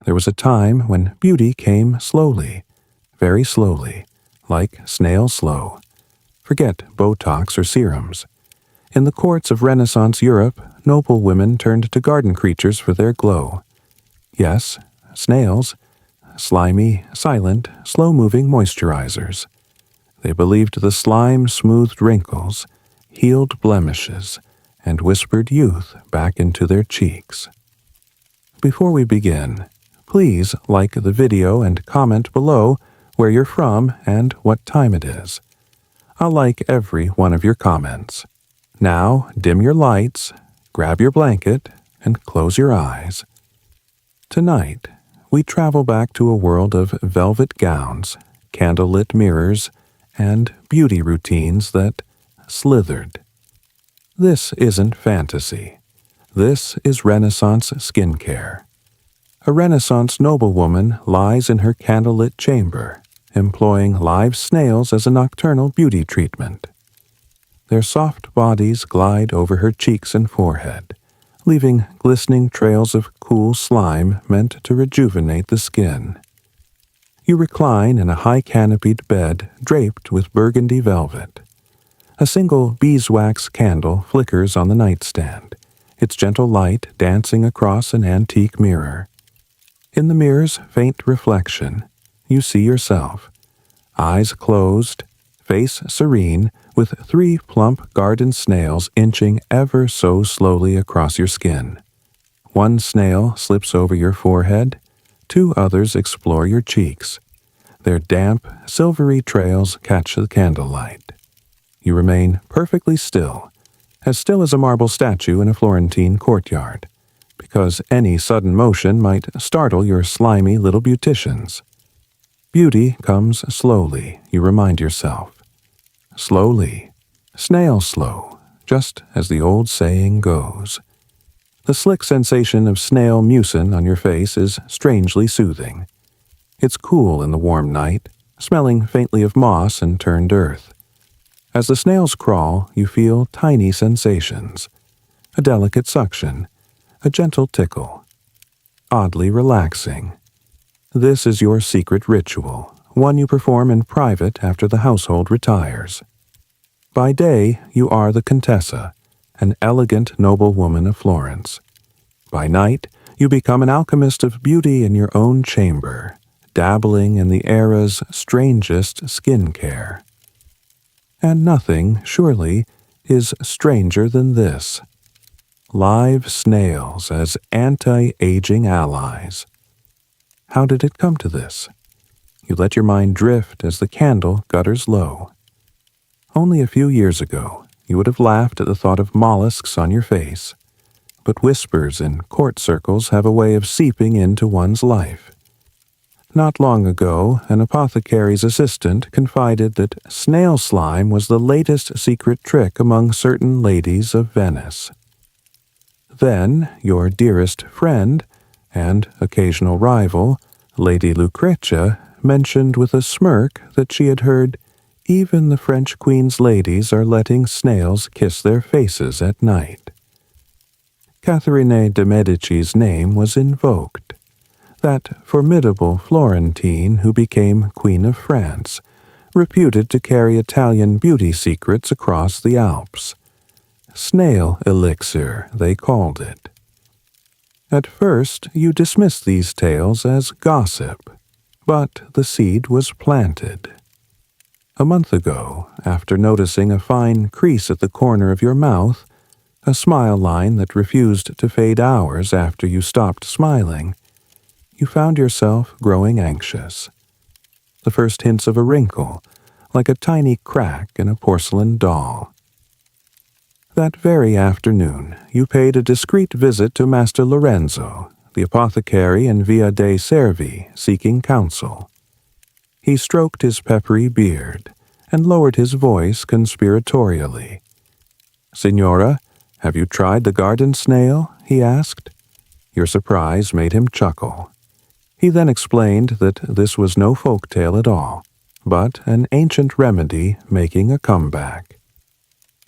There was a time when beauty came slowly, very slowly, like snail slow. Forget Botox or serums. In the courts of Renaissance Europe, noble women turned to garden creatures for their glow. Yes, snails, slimy, silent, slow-moving moisturizers. They believed the slime smoothed wrinkles, healed blemishes, and whispered youth back into their cheeks. Before we begin, please like the video and comment below where you're from and what time it is. I'll like every one of your comments. Now, dim your lights, grab your blanket, and close your eyes. Tonight, we travel back to a world of velvet gowns, candlelit mirrors, and beauty routines that slithered. This isn't fantasy. This is Renaissance skincare. A Renaissance noblewoman lies in her candlelit chamber, employing live snails as a nocturnal beauty treatment. Their soft bodies glide over her cheeks and forehead, leaving glistening trails of cool slime meant to rejuvenate the skin. You recline in a high-canopied bed draped with burgundy velvet. A single beeswax candle flickers on the nightstand, its gentle light dancing across an antique mirror. In the mirror's faint reflection, you see yourself, eyes closed, face serene, with 3 plump garden snails inching ever so slowly across your skin. 1 snail slips over your forehead, 2 others explore your cheeks. Their damp, silvery trails catch the candlelight. You remain perfectly still as a marble statue in a Florentine courtyard, because any sudden motion might startle your slimy little beauticians. Beauty comes slowly, you remind yourself. Slowly, snail slow, just as the old saying goes. The slick sensation of snail mucin on your face is strangely soothing. It's cool in the warm night, smelling faintly of moss and turned earth. As the snails crawl, you feel tiny sensations. A delicate suction, a gentle tickle. Oddly relaxing. This is your secret ritual, one you perform in private after the household retires. By day, you are the Contessa, an elegant noblewoman of Florence. By night, you become an alchemist of beauty in your own chamber, dabbling in the era's strangest skincare. And nothing, surely, is stranger than this. Live snails as anti-aging allies. How did it come to this? You let your mind drift as the candle gutters low. Only a few years ago, you would have laughed at the thought of mollusks on your face, but whispers in court circles have a way of seeping into one's life. Not long ago, an apothecary's assistant confided that snail slime was the latest secret trick among certain ladies of Venice. Then, your dearest friend and occasional rival, Lady Lucrezia, mentioned with a smirk that she had heard even the French Queen's ladies are letting snails kiss their faces at night. Catherine de' Medici's name was invoked. That formidable Florentine who became Queen of France, reputed to carry Italian beauty secrets across the Alps. Snail elixir, they called it. At first, you dismissed these tales as gossip, but the seed was planted. A month ago, after noticing a fine crease at the corner of your mouth, a smile line that refused to fade hours after you stopped smiling, you found yourself growing anxious. The first hints of a wrinkle, like a tiny crack in a porcelain doll. That very afternoon, you paid a discreet visit to Master Lorenzo, the apothecary in Via dei Servi, seeking counsel. He stroked his peppery beard and lowered his voice conspiratorially. "Signora, have you tried the garden snail?" he asked. Your surprise made him chuckle. He then explained that this was no folk tale at all, but an ancient remedy making a comeback.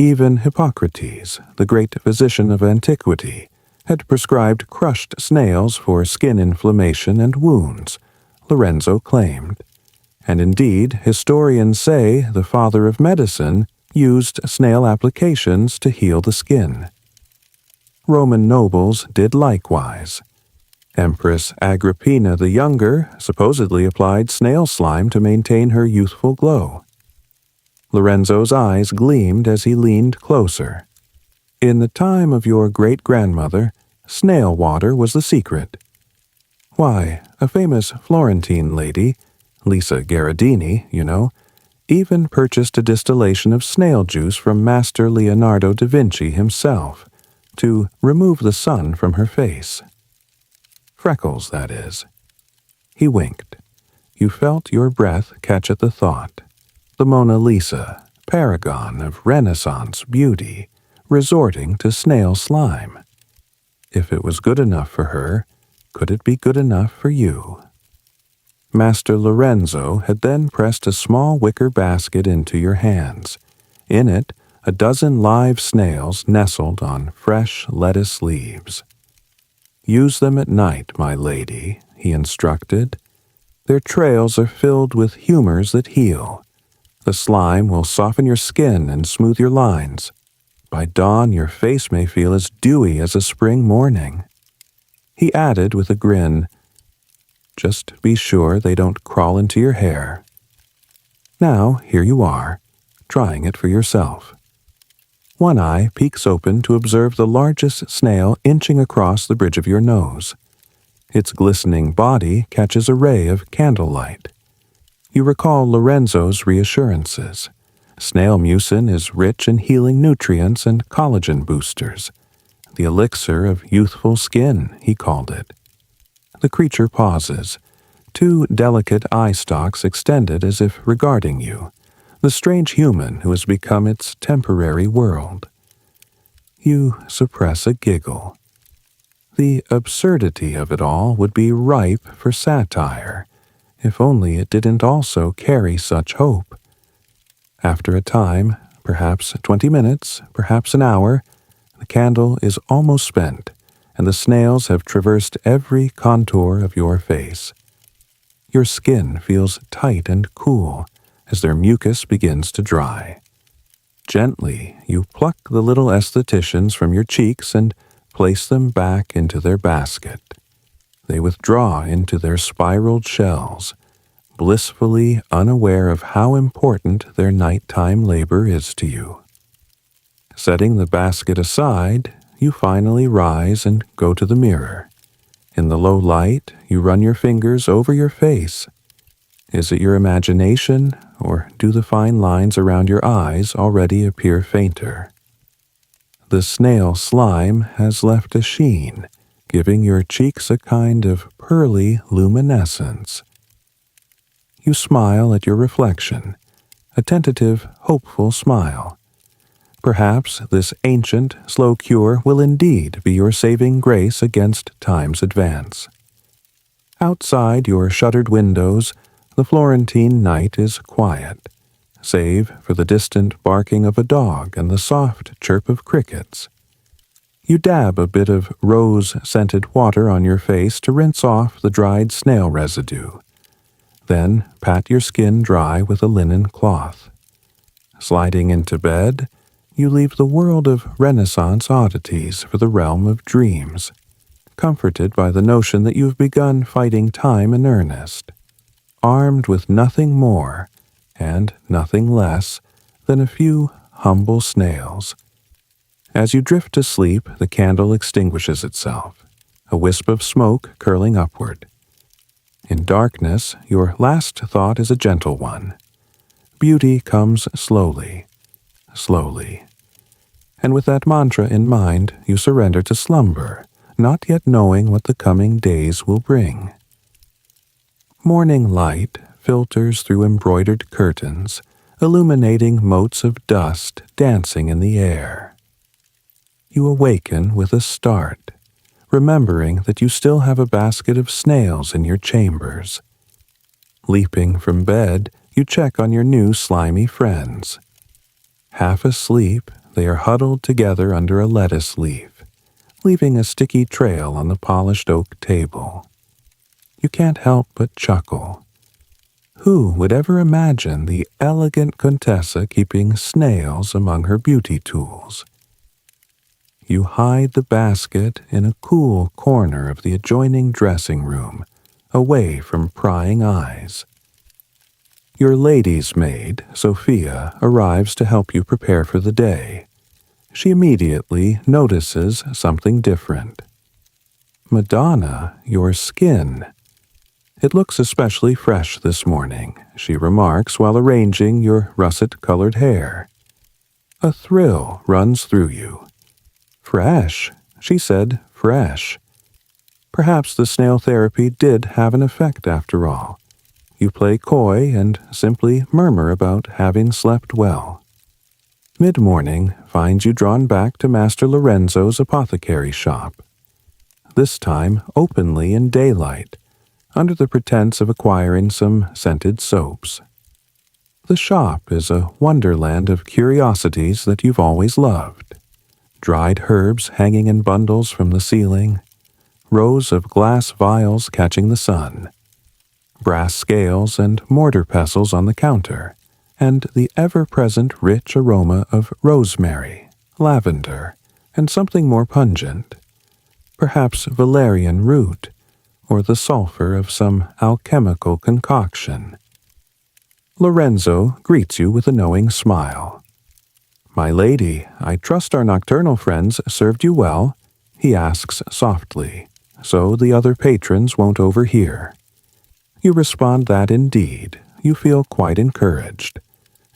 Even Hippocrates, the great physician of antiquity, had prescribed crushed snails for skin inflammation and wounds, Lorenzo claimed. And indeed, historians say the father of medicine used snail applications to heal the skin. Roman nobles did likewise. Empress Agrippina the Younger supposedly applied snail slime to maintain her youthful glow. Lorenzo's eyes gleamed as he leaned closer. In the time of your great-grandmother, snail water was the secret. Why, a famous Florentine lady, Lisa Gherardini, you know, even purchased a distillation of snail juice from Master Leonardo da Vinci himself to remove the sun from her face. Freckles, that is. He winked. You felt your breath catch at the thought. The Mona Lisa, paragon of Renaissance beauty, resorting to snail slime. If it was good enough for her, could it be good enough for you? Master Lorenzo had then pressed a small wicker basket into your hands. In it, a dozen live snails nestled on fresh lettuce leaves. Use them at night, my lady, he instructed. Their trails are filled with humors that heal. The slime will soften your skin and smooth your lines. By dawn, your face may feel as dewy as a spring morning. He added with a grin, just be sure they don't crawl into your hair. Now, here you are, trying it for yourself. One eye peeks open to observe the largest snail inching across the bridge of your nose. Its glistening body catches a ray of candlelight. You recall Lorenzo's reassurances. Snail mucin is rich in healing nutrients and collagen boosters. The elixir of youthful skin, he called it. The creature pauses, two delicate eye stalks extended as if regarding you, the strange human who has become its temporary world. You suppress a giggle. The absurdity of it all would be ripe for satire, if only it didn't also carry such hope. After a time, perhaps 20 minutes, perhaps an hour, the candle is almost spent, and the snails have traversed every contour of your face. Your skin feels tight and cool as their mucus begins to dry. Gently, you pluck the little estheticians from your cheeks and place them back into their basket. They withdraw into their spiraled shells, blissfully unaware of how important their nighttime labor is to you. Setting the basket aside, you finally rise and go to the mirror. In the low light, you run your fingers over your face. Is it your imagination, or do the fine lines around your eyes already appear fainter? The snail slime has left a sheen, giving your cheeks a kind of pearly luminescence. You smile at your reflection, a tentative, hopeful smile. Perhaps this ancient, slow cure will indeed be your saving grace against time's advance. Outside your shuttered windows, the Florentine night is quiet, save for the distant barking of a dog and the soft chirp of crickets. You dab a bit of rose-scented water on your face to rinse off the dried snail residue. Then pat your skin dry with a linen cloth. Sliding into bed, you leave the world of Renaissance oddities for the realm of dreams, comforted by the notion that you've begun fighting time in earnest, armed with nothing more and nothing less than a few humble snails. As you drift to sleep, the candle extinguishes itself, a wisp of smoke curling upward. In darkness, your last thought is a gentle one. Beauty comes slowly, slowly. And with that mantra in mind, you surrender to slumber, not yet knowing what the coming days will bring. Morning light filters through embroidered curtains, illuminating motes of dust dancing in the air. You awaken with a start, remembering that you still have a basket of snails in your chambers. Leaping from bed, you check on your new slimy friends. Half asleep, they are huddled together under a lettuce leaf, leaving a sticky trail on the polished oak table. You can't help but chuckle. Who would ever imagine the elegant Contessa keeping snails among her beauty tools? You hide the basket in a cool corner of the adjoining dressing room, away from prying eyes. Your lady's maid, Sophia, arrives to help you prepare for the day. She immediately notices something different. Madonna, your skin. It looks especially fresh this morning, she remarks while arranging your russet-colored hair. A thrill runs through you. Fresh, she said, fresh. Perhaps the snail therapy did have an effect after all. You play coy and simply murmur about having slept well. Mid-morning finds you drawn back to Master Lorenzo's apothecary shop. This time openly in daylight, under the pretense of acquiring some scented soaps. The shop is a wonderland of curiosities that you've always loved. Dried herbs hanging in bundles from the ceiling, rows of glass vials catching the sun, brass scales and mortar pestles on the counter, and the ever-present rich aroma of rosemary, lavender, and something more pungent, perhaps valerian root, or the sulfur of some alchemical concoction. Lorenzo greets you with a knowing smile. "My lady, I trust our nocturnal friends served you well?" he asks softly, so the other patrons won't overhear. You respond that indeed, you feel quite encouraged.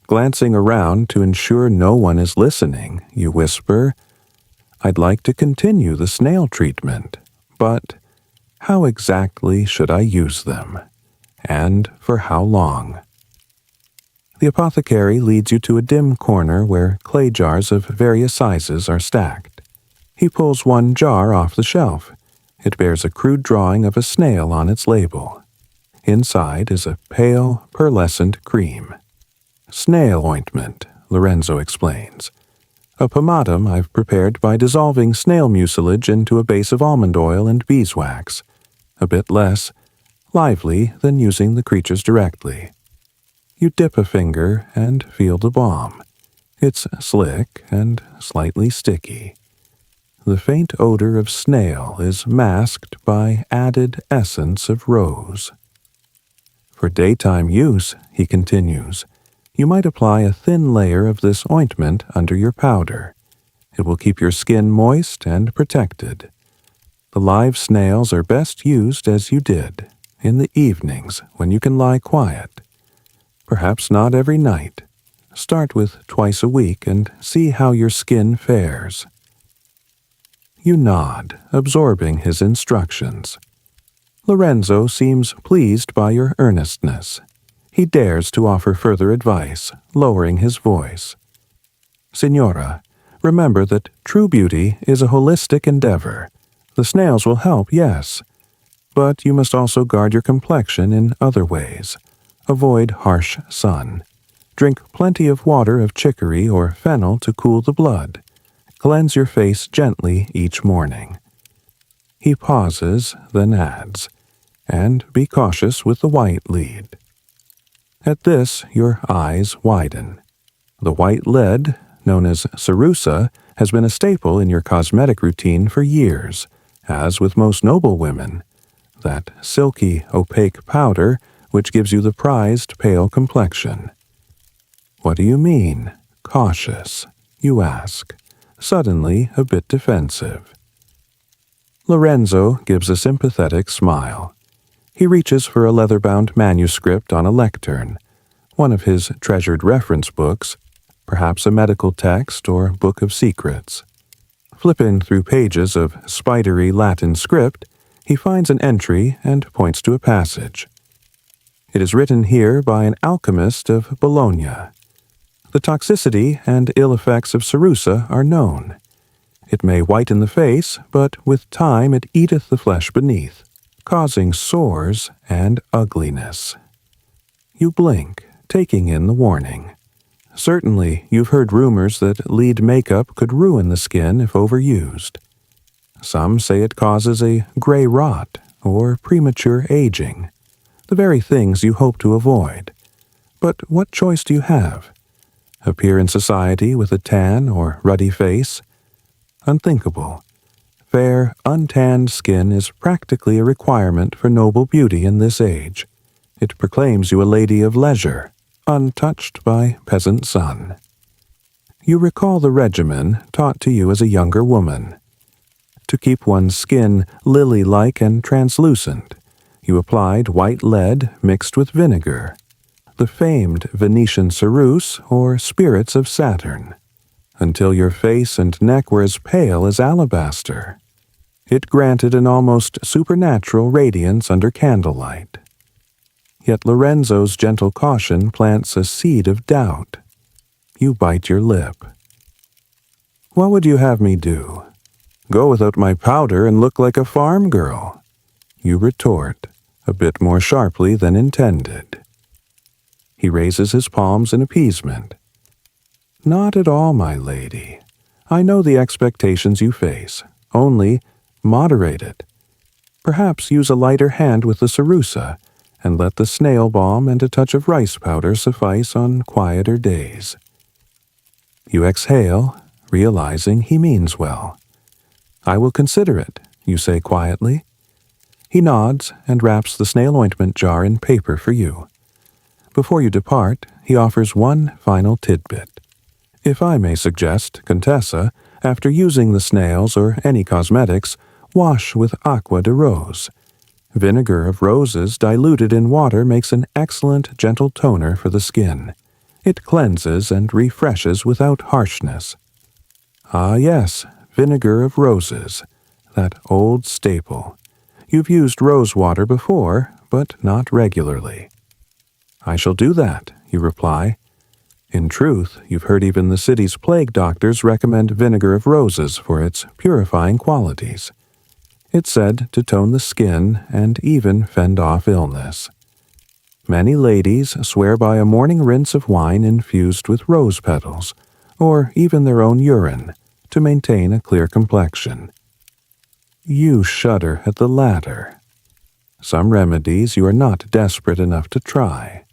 Glancing around to ensure no one is listening, you whisper, "I'd like to continue the snail treatment, but how exactly should I use them? And for how long?" The apothecary leads you to a dim corner where clay jars of various sizes are stacked. He pulls one jar off the shelf. It bears a crude drawing of a snail on its label. Inside is a pale, pearlescent cream. "Snail ointment," Lorenzo explains. "A pomatum I've prepared by dissolving snail mucilage into a base of almond oil and beeswax. A bit less lively than using the creatures directly." You dip a finger and feel the balm. It's slick and slightly sticky. The faint odor of snail is masked by added essence of rose. "For daytime use," he continues, "you might apply a thin layer of this ointment under your powder. It will keep your skin moist and protected. The live snails are best used as you did, in the evenings when you can lie quiet. Perhaps not every night. Start with twice a week and see how your skin fares." You nod, absorbing his instructions. Lorenzo seems pleased by your earnestness. He dares to offer further advice, lowering his voice. "Signora, remember that true beauty is a holistic endeavor. The snails will help, yes, but you must also guard your complexion in other ways. Avoid harsh sun. Drink plenty of water of chicory or fennel to cool the blood. Cleanse your face gently each morning." He pauses, then adds, "And be cautious with the white lead." At this, your eyes widen. The white lead, known as cerussa, has been a staple in your cosmetic routine for years, as with most noble women. That silky, opaque powder which gives you the prized pale complexion. "What do you mean, cautious?" you ask, suddenly a bit defensive. Lorenzo gives a sympathetic smile. He reaches for a leather-bound manuscript on a lectern, one of his treasured reference books, perhaps a medical text or book of secrets. Flipping through pages of spidery Latin script, he finds an entry and points to a passage. It is written here by an alchemist of Bologna. The toxicity and ill effects of cerussa are known. It may whiten the face, but with time it eateth the flesh beneath, causing sores and ugliness. You blink, taking in the warning. Certainly, you've heard rumors that lead makeup could ruin the skin if overused. Some say it causes a gray rot or premature aging, the very things you hope to avoid. But what choice do you have? Appear in society with a tan or ruddy face? Unthinkable. Fair, untanned skin is practically a requirement for noble beauty in this age. It proclaims you a lady of leisure, untouched by peasant sun. You recall the regimen taught to you as a younger woman. To keep one's skin lily-like and translucent, you applied white lead mixed with vinegar, the famed Venetian ceruse or spirits of Saturn, until your face and neck were as pale as alabaster. It granted an almost supernatural radiance under candlelight. Yet Lorenzo's gentle caution plants a seed of doubt. You bite your lip. What would you have me do? Go without my powder and look like a farm girl? You retort, a bit more sharply than intended. He raises his palms in appeasement. Not at all, my lady. I know the expectations you face. Only moderate it. Perhaps use a lighter hand with the cerusa, and let the snail balm and a touch of rice powder suffice on quieter days. You exhale, realizing he means well. I will consider it, you say quietly. He nods and wraps the snail ointment jar in paper for you. Before you depart, he offers one final tidbit. If I may suggest, Contessa, after using the snails or any cosmetics, wash with aqua de rose. Vinegar of roses diluted in water makes an excellent gentle toner for the skin. It cleanses and refreshes without harshness. Ah yes, vinegar of roses, that old staple. You've used rose water before, but not regularly. I shall do that, you reply. In truth, you've heard even the city's plague doctors recommend vinegar of roses for its purifying qualities. It's said to tone the skin and even fend off illness. Many ladies swear by a morning rinse of wine infused with rose petals, or even their own urine, to maintain a clear complexion. You shudder at the latter. Some remedies you are not desperate enough to try.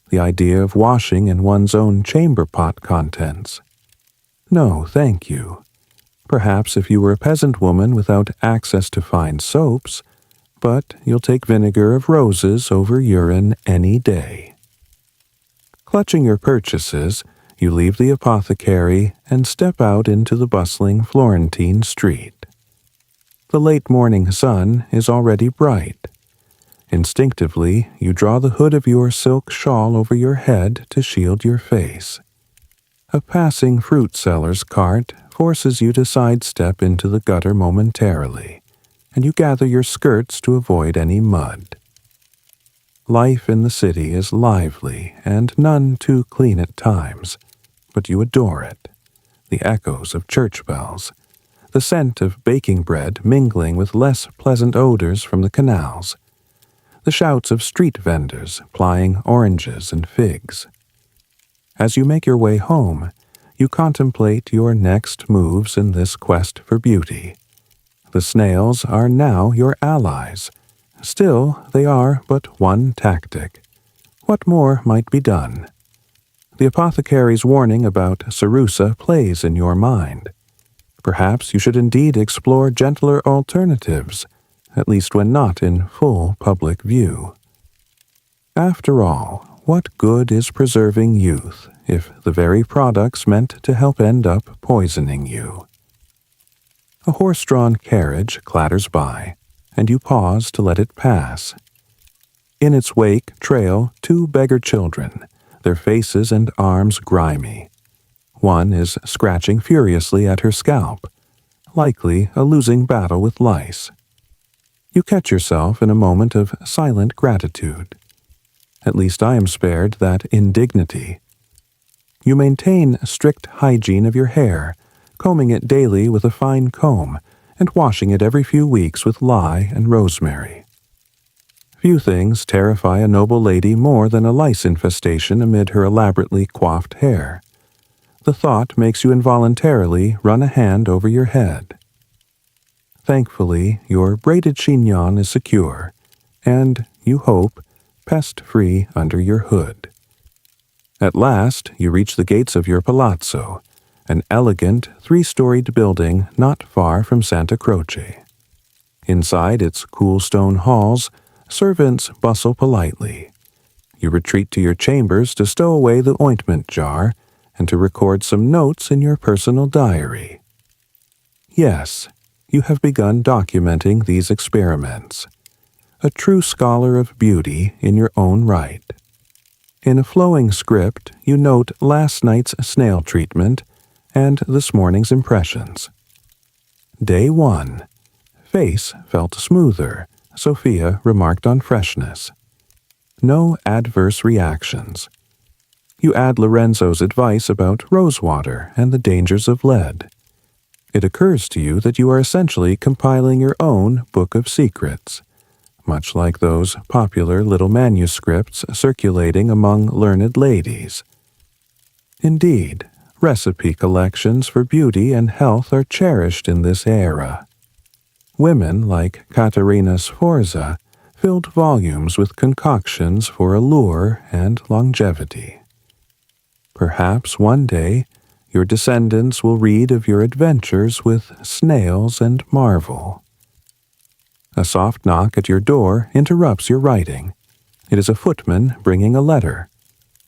The idea of washing in one's own chamber pot contents. No, thank you. Perhaps if you were a peasant woman without access to fine soaps, but you'll take vinegar of roses over urine any day. Clutching your purchases, you leave the apothecary and step out into the bustling Florentine street. The late morning sun is already bright. Instinctively, you draw the hood of your silk shawl over your head to shield your face. A passing fruit seller's cart forces you to sidestep into the gutter momentarily, and you gather your skirts to avoid any mud. Life in the city is lively and none too clean at times, but you adore it. The echoes of church bells, the scent of baking bread mingling with less pleasant odors from the canals, the shouts of street vendors plying oranges and figs. As you make your way home, you contemplate your next moves in this quest for beauty. The snails are now your allies. Still, they are but one tactic. What more might be done? The apothecary's warning about cerusa plays in your mind. Perhaps you should indeed explore gentler alternatives, at least when not in full public view. After all, what good is preserving youth if the very products meant to help end up poisoning you? A horse-drawn carriage clatters by, and you pause to let it pass. In its wake trail two beggar children, their faces and arms grimy. One is scratching furiously at her scalp, likely a losing battle with lice. You catch yourself in a moment of silent gratitude. At least I am spared that indignity. You maintain strict hygiene of your hair, combing it daily with a fine comb and washing it every few weeks with lye and rosemary. Few things terrify a noble lady more than a lice infestation amid her elaborately coiffed hair. The thought makes you involuntarily run a hand over your head. Thankfully, your braided chignon is secure, and, you hope, pest-free under your hood. At last, you reach the gates of your palazzo, an elegant, three-storied building not far from Santa Croce. Inside its cool stone halls, servants bustle politely. You retreat to your chambers to stow away the ointment jar and to record some notes in your personal diary. Yes, you have begun documenting these experiments. A true scholar of beauty in your own right. In a flowing script, you note last night's snail treatment and this morning's impressions. Day 1. Face felt smoother, Sophia remarked on freshness. No adverse reactions. You add Lorenzo's advice about rosewater and the dangers of lead. It occurs to you that you are essentially compiling your own book of secrets, much like those popular little manuscripts circulating among learned ladies. Indeed, recipe collections for beauty and health are cherished in this era. Women like Caterina Sforza filled volumes with concoctions for allure and longevity. Perhaps one day your descendants will read of your adventures with snails and marvel. A soft knock at your door interrupts your writing. It is a footman bringing a letter,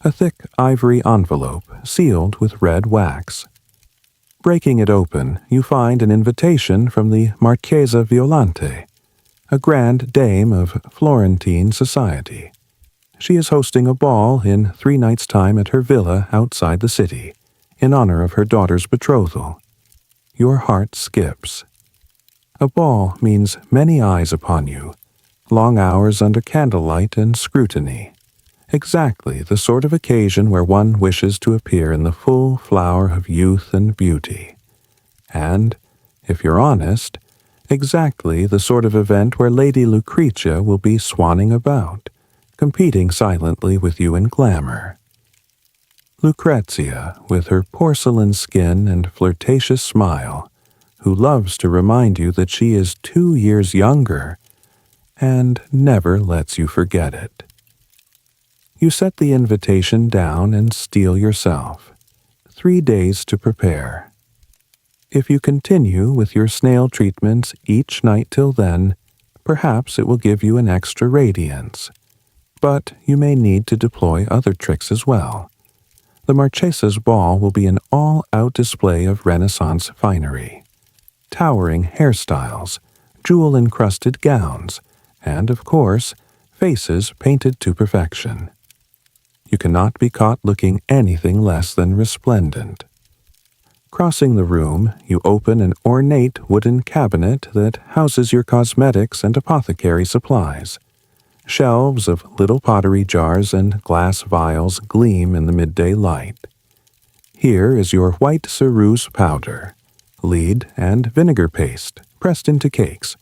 a thick ivory envelope sealed with red wax. Breaking it open, you find an invitation from the Marchesa Violante, a grand dame of Florentine society. She is hosting a ball in 3 nights' time at her villa outside the city, in honor of her daughter's betrothal. Your heart skips. A ball means many eyes upon you, long hours under candlelight and scrutiny. Exactly the sort of occasion where one wishes to appear in the full flower of youth and beauty. And, if you're honest, exactly the sort of event where Lady Lucretia will be swanning about, competing silently with you in glamour. Lucrezia, with her porcelain skin and flirtatious smile, who loves to remind you that she is 2 years younger, and never lets you forget it. You set the invitation down and steel yourself. 3 days to prepare. If you continue with your snail treatments each night till then, perhaps it will give you an extra radiance. But you may need to deploy other tricks as well. The Marchesa's ball will be an all-out display of Renaissance finery. Towering hairstyles, jewel-encrusted gowns, and, of course, faces painted to perfection. You cannot be caught looking anything less than resplendent. Crossing the room, you open an ornate wooden cabinet that houses your cosmetics and apothecary supplies. Shelves of little pottery jars and glass vials gleam in the midday light. Here is your white ceruse powder, lead and vinegar paste pressed into cakes.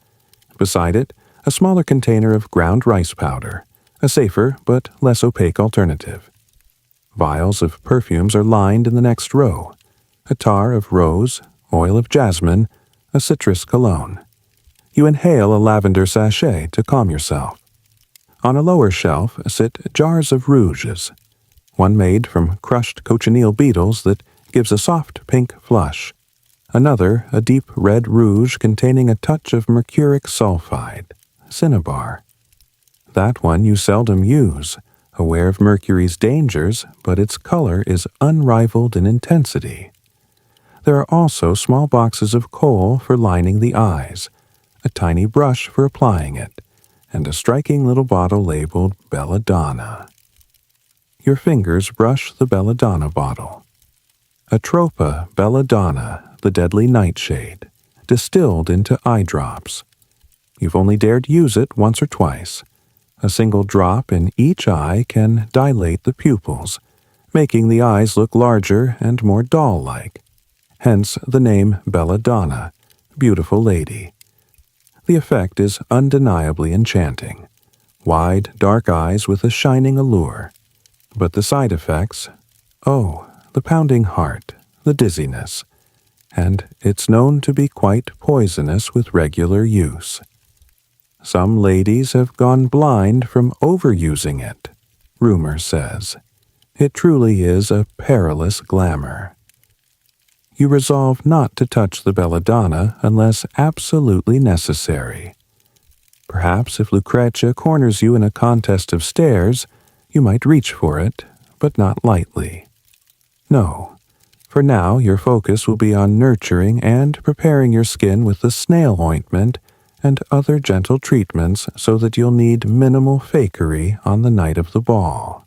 Beside it, a smaller container of ground rice powder, a safer but less opaque alternative. Vials of perfumes are lined in the next row. Attar of rose, oil of jasmine, a citrus cologne. You inhale a lavender sachet to calm yourself. On a lower shelf sit jars of rouges, one made from crushed cochineal beetles that gives a soft pink flush, another a deep red rouge containing a touch of mercuric sulfide, cinnabar. That one you seldom use, aware of mercury's dangers, but its color is unrivaled in intensity. There are also small boxes of kohl for lining the eyes, a tiny brush for applying it, and a striking little bottle labeled Belladonna. Your fingers brush the Belladonna bottle. Atropa Belladonna, the deadly nightshade, distilled into eye drops. You've only dared use it once or twice. A single drop in each eye can dilate the pupils, making the eyes look larger and more doll-like. Hence the name Belladonna, beautiful lady. The effect is undeniably enchanting. Wide, dark eyes with a shining allure. But the side effects, oh, the pounding heart, the dizziness. and it's known to be quite poisonous with regular use. Some ladies have gone blind from overusing it, rumor says. It truly is a perilous glamour. You resolve not to touch the belladonna unless absolutely necessary. Perhaps if Lucrezia corners you in a contest of stares, you might reach for it, but not lightly. No, for now your focus will be on nurturing and preparing your skin with the snail ointment and other gentle treatments so that you'll need minimal fakery on the night of the ball.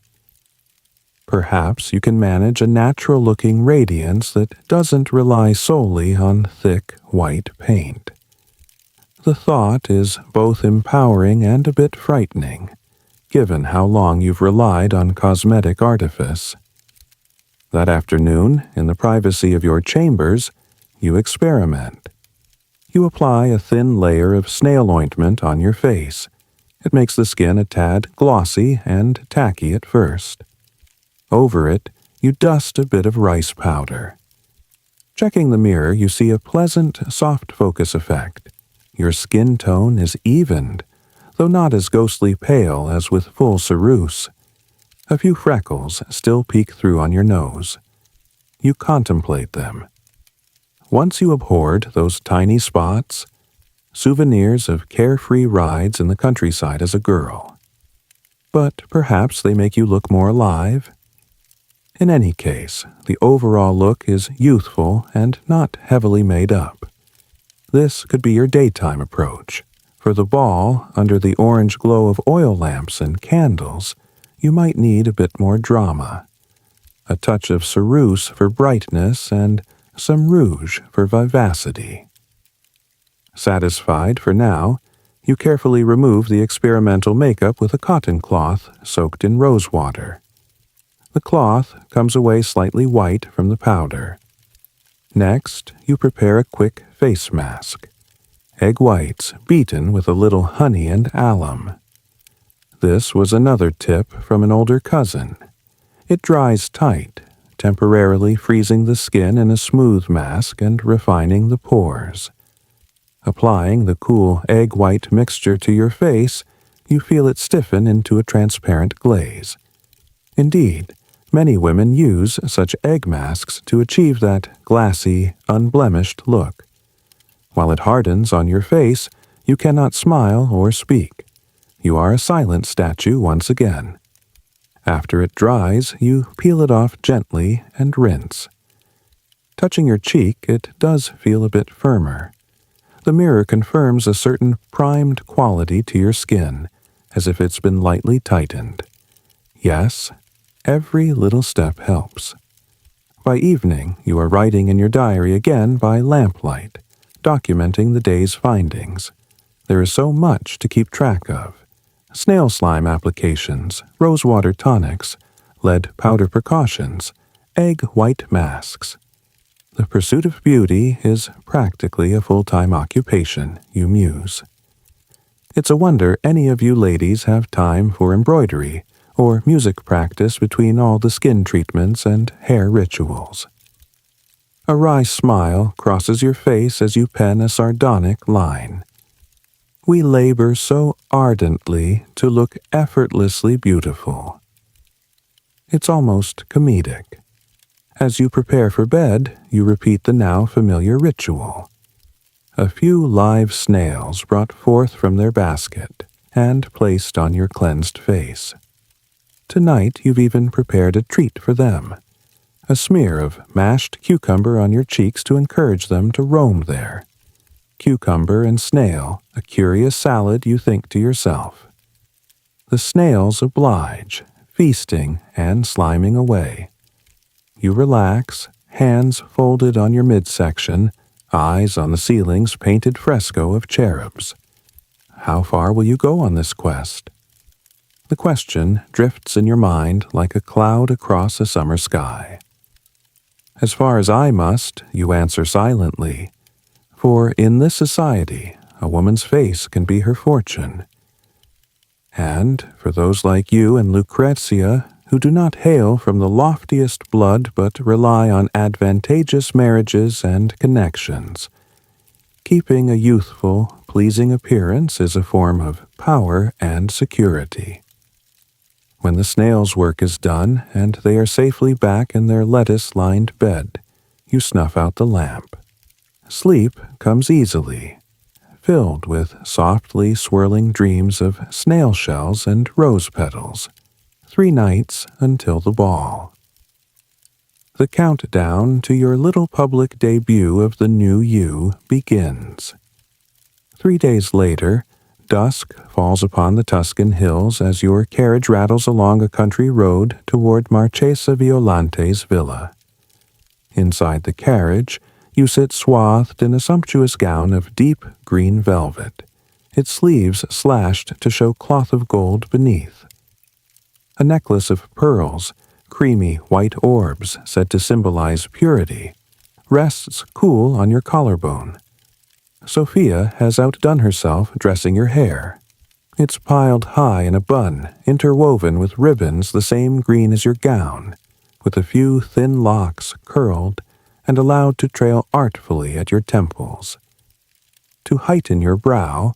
Perhaps you can manage a natural-looking radiance that doesn't rely solely on thick, white paint. The thought is both empowering and a bit frightening, given how long you've relied on cosmetic artifice. That afternoon, in the privacy of your chambers, you experiment. You apply a thin layer of snail ointment on your face. It makes the skin a tad glossy and tacky at first. Over it, you dust a bit of rice powder. Checking the mirror, you see a pleasant, soft focus effect. Your skin tone is evened, though not as ghostly pale as with full ceruse. A few freckles still peek through on your nose. You contemplate them. Once you abhorred those tiny spots, souvenirs of carefree rides in the countryside as a girl. But perhaps they make you look more alive. In any case, the overall look is youthful and not heavily made up. This could be your daytime approach. For the ball, under the orange glow of oil lamps and candles, you might need a bit more drama. A touch of ceruse for brightness and some rouge for vivacity. Satisfied for now, you carefully remove the experimental makeup with a cotton cloth soaked in rose water. The cloth comes away slightly white from the powder. Next, you prepare a quick face mask. Egg whites beaten with a little honey and alum. This was another tip from an older cousin. It dries tight, temporarily freezing the skin in a smooth mask and refining the pores. Applying the cool egg white mixture to your face, you feel it stiffen into a transparent glaze. Indeed, many women use such egg masks to achieve that glassy, unblemished look. While it hardens on your face, you cannot smile or speak. You are a silent statue once again. After it dries, you peel it off gently and rinse. Touching your cheek, it does feel a bit firmer. The mirror confirms a certain primed quality to your skin, as if it's been lightly tightened. Yes, every little step helps. By evening, you are writing in your diary again by lamplight, documenting the day's findings. There is so much to keep track of. Snail slime applications, rosewater tonics, lead powder precautions, egg white masks. The pursuit of beauty is practically a full-time occupation, you muse. It's a wonder any of you ladies have time for embroidery or music practice between all the skin treatments and hair rituals. A wry smile crosses your face as you pen a sardonic line. We labor so ardently to look effortlessly beautiful. It's almost comedic. As you prepare for bed, you repeat the now familiar ritual. A few live snails brought forth from their basket and placed on your cleansed face. Tonight you've even prepared a treat for them. A smear of mashed cucumber on your cheeks to encourage them to roam there. Cucumber and snail, a curious salad, you think to yourself. The snails oblige, feasting and sliming away. You relax, hands folded on your midsection, eyes on the ceiling's painted fresco of cherubs. How far will you go on this quest? The question drifts in your mind like a cloud across a summer sky. As far as I must, you answer silently. For in this society, a woman's face can be her fortune. And for those like you and Lucrezia who do not hail from the loftiest blood but rely on advantageous marriages and connections. Keeping a youthful, pleasing appearance is a form of power and security. When the snail's work is done and they are safely back in their lettuce-lined bed, you snuff out the lamp. Sleep comes easily, filled with softly swirling dreams of snail shells and rose petals. 3 nights until the ball. The countdown to your little public debut of the new you begins. 3 days later, dusk falls upon the Tuscan hills as your carriage rattles along a country road toward Marchesa Violante's villa. Inside the carriage, you sit swathed in a sumptuous gown of deep green velvet, its sleeves slashed to show cloth of gold beneath. A necklace of pearls, creamy white orbs said to symbolize purity, rests cool on your collarbone. Sophia has outdone herself dressing your hair. It's piled high in a bun, interwoven with ribbons the same green as your gown, with a few thin locks curled and allowed to trail artfully at your temples. To heighten your brow,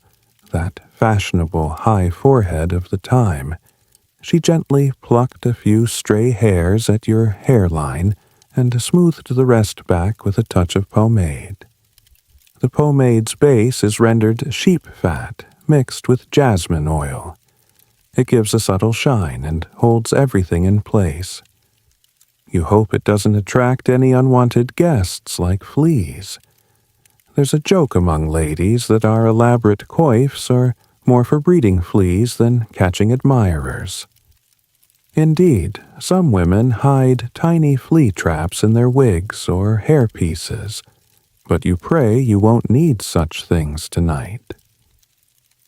that fashionable high forehead of the time, she gently plucked a few stray hairs at your hairline and smoothed the rest back with a touch of pomade. The pomade's base is rendered sheep fat mixed with jasmine oil. It gives a subtle shine and holds everything in place. You hope it doesn't attract any unwanted guests like fleas. There's a joke among ladies that our elaborate coifs are more for breeding fleas than catching admirers. Indeed, some women hide tiny flea traps in their wigs or hairpieces, but you pray you won't need such things tonight.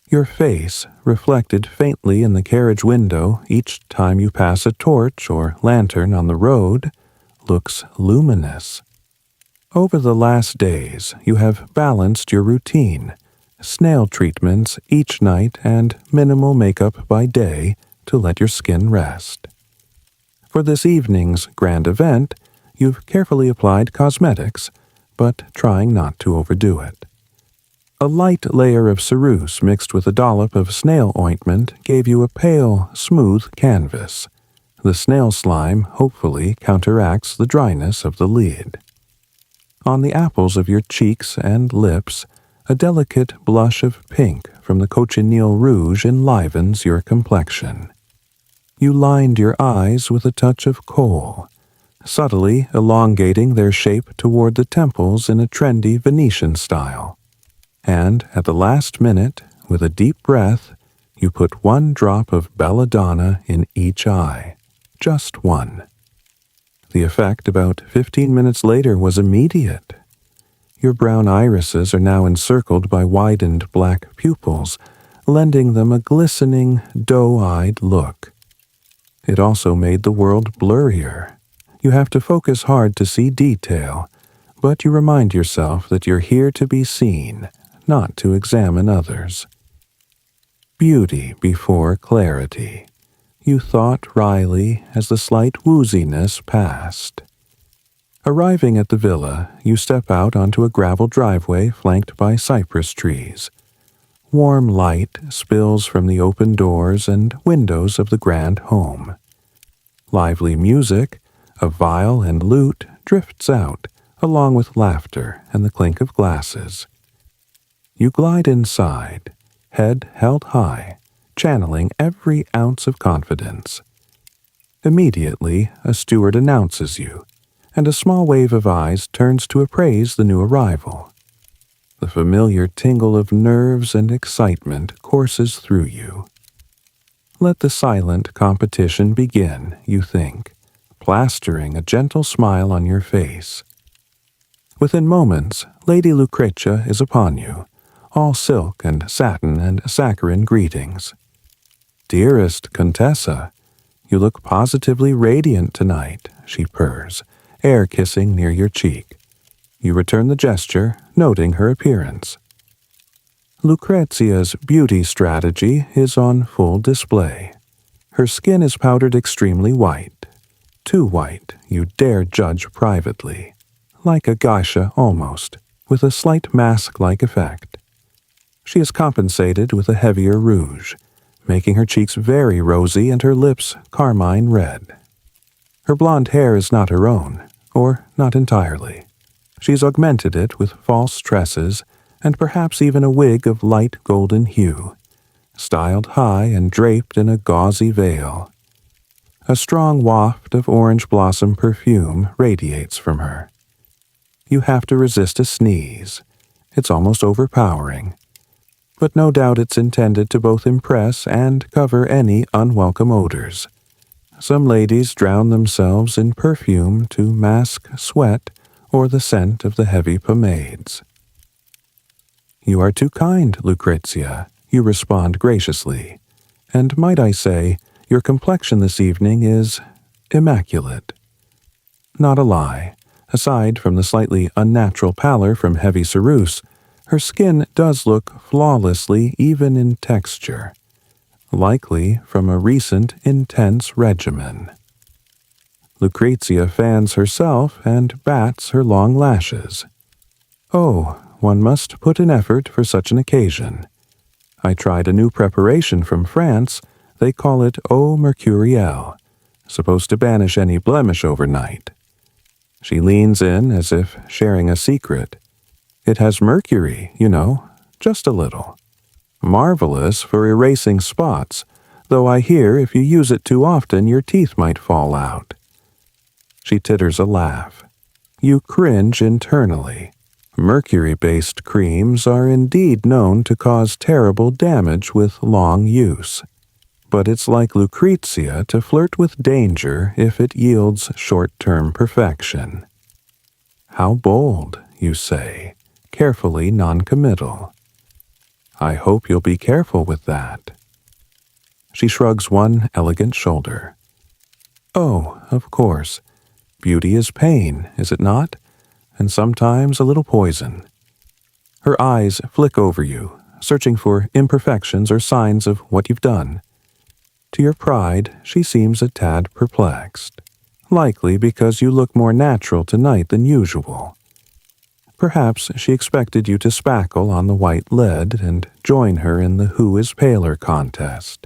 Your face, reflected faintly in the carriage window each time you pass a torch or lantern on the road, looks luminous. Over the last days, you have balanced your routine, snail treatments each night and minimal makeup by day to let your skin rest. For this evening's grand event, you've carefully applied cosmetics, but trying not to overdo it. A light layer of ceruse mixed with a dollop of snail ointment gave you a pale, smooth canvas. The snail slime hopefully counteracts the dryness of the lid. On the apples of your cheeks and lips, a delicate blush of pink from the cochineal rouge enlivens your complexion. You lined your eyes with a touch of kohl, subtly elongating their shape toward the temples in a trendy Venetian style. And at the last minute, with a deep breath, you put 1 drop of belladonna in each eye. Just 1. The effect about 15 minutes later was immediate. Your brown irises are now encircled by widened black pupils, lending them a glistening, doe-eyed look. It also made the world blurrier. You have to focus hard to see detail, but you remind yourself that you're here to be seen, not to examine others. Beauty before clarity, you thought wryly as the slight wooziness passed. Arriving at the villa, you step out onto a gravel driveway flanked by cypress trees. Warm light spills from the open doors and windows of the grand home. Lively music, of viol and lute, drifts out, along with laughter and the clink of glasses. You glide inside, head held high, channeling every ounce of confidence. Immediately, a steward announces you, and a small wave of eyes turns to appraise the new arrival. The familiar tingle of nerves and excitement courses through you. Let the silent competition begin, you think, plastering a gentle smile on your face. Within moments, Lady Lucrezia is upon you, all silk and satin and saccharine greetings. "Dearest Contessa, you look positively radiant tonight," she purrs, air-kissing near your cheek. You return the gesture, noting her appearance. Lucrezia's beauty strategy is on full display. Her skin is powdered extremely white. Too white, you dare judge privately. Like a geisha almost, with a slight mask-like effect. She is compensated with a heavier rouge, making her cheeks very rosy and her lips carmine red. Her blonde hair is not her own, or not entirely. She's augmented it with false tresses and perhaps even a wig of light golden hue, styled high and draped in a gauzy veil. A strong waft of orange blossom perfume radiates from her. You have to resist a sneeze. It's almost overpowering. But no doubt it's intended to both impress and cover any unwelcome odors. Some ladies drown themselves in perfume to mask sweat or the scent of the heavy pomades. "You are too kind, Lucrezia," you respond graciously. "And might I say, your complexion this evening is immaculate." Not a lie. Aside from the slightly unnatural pallor from heavy ceruse, her skin does look flawlessly even in texture, likely from a recent intense regimen. Lucrezia fans herself and bats her long lashes. "Oh, one must put in effort for such an occasion. I tried a new preparation from France. They call it eau mercurielle, supposed to banish any blemish overnight." She leans in as if sharing a secret. "It has mercury, you know, just a little. Marvelous for erasing spots, though I hear if you use it too often your teeth might fall out." She titters a laugh. You cringe internally. Mercury-based creams are indeed known to cause terrible damage with long use. But it's like Lucrezia to flirt with danger if it yields short-term perfection. "How bold," you say, carefully non-committal. "I hope you'll be careful with that." She shrugs one elegant shoulder. "Oh, of course. Beauty is pain, is it not? And sometimes a little poison." Her eyes flick over you, searching for imperfections or signs of what you've done. To your pride, she seems a tad perplexed, likely because you look more natural tonight than usual. Perhaps she expected you to spackle on the white lead and join her in the Who is Paler contest.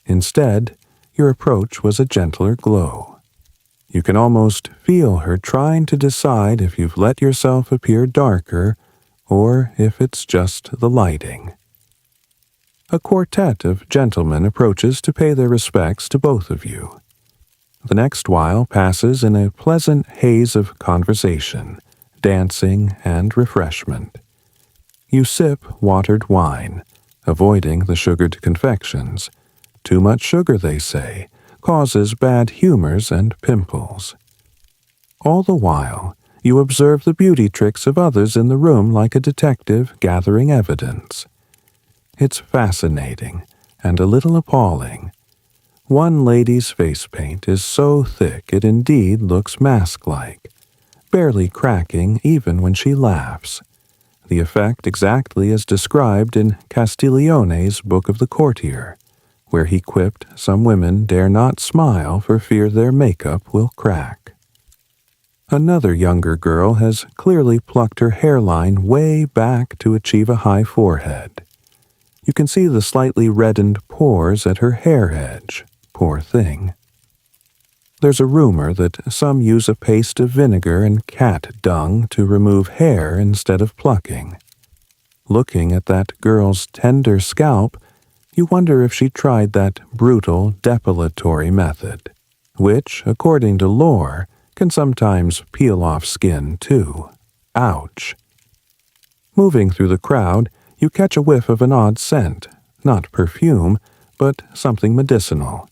Instead, your approach was a gentler glow. You can almost feel her trying to decide if you've let yourself appear darker or if it's just the lighting. A quartet of gentlemen approaches to pay their respects to both of you. The next while passes in a pleasant haze of conversation, dancing, and refreshment. You sip watered wine, avoiding the sugared confections. Too much sugar, they say, causes bad humors and pimples. All the while, you observe the beauty tricks of others in the room like a detective gathering evidence. It's fascinating and a little appalling. One lady's face paint is so thick it indeed looks mask-like, barely cracking even when she laughs. The effect exactly as described in Castiglione's Book of the Courtier, where he quipped some women dare not smile for fear their makeup will crack. Another younger girl has clearly plucked her hairline way back to achieve a high forehead. You can see the slightly reddened pores at her hair edge. Poor thing. There's a rumor that some use a paste of vinegar and cat dung to remove hair instead of plucking. Looking at that girl's tender scalp, you wonder if she tried that brutal depilatory method, which, according to lore, can sometimes peel off skin too. Ouch. Moving through the crowd, you catch a whiff of an odd scent, not perfume, but something medicinal.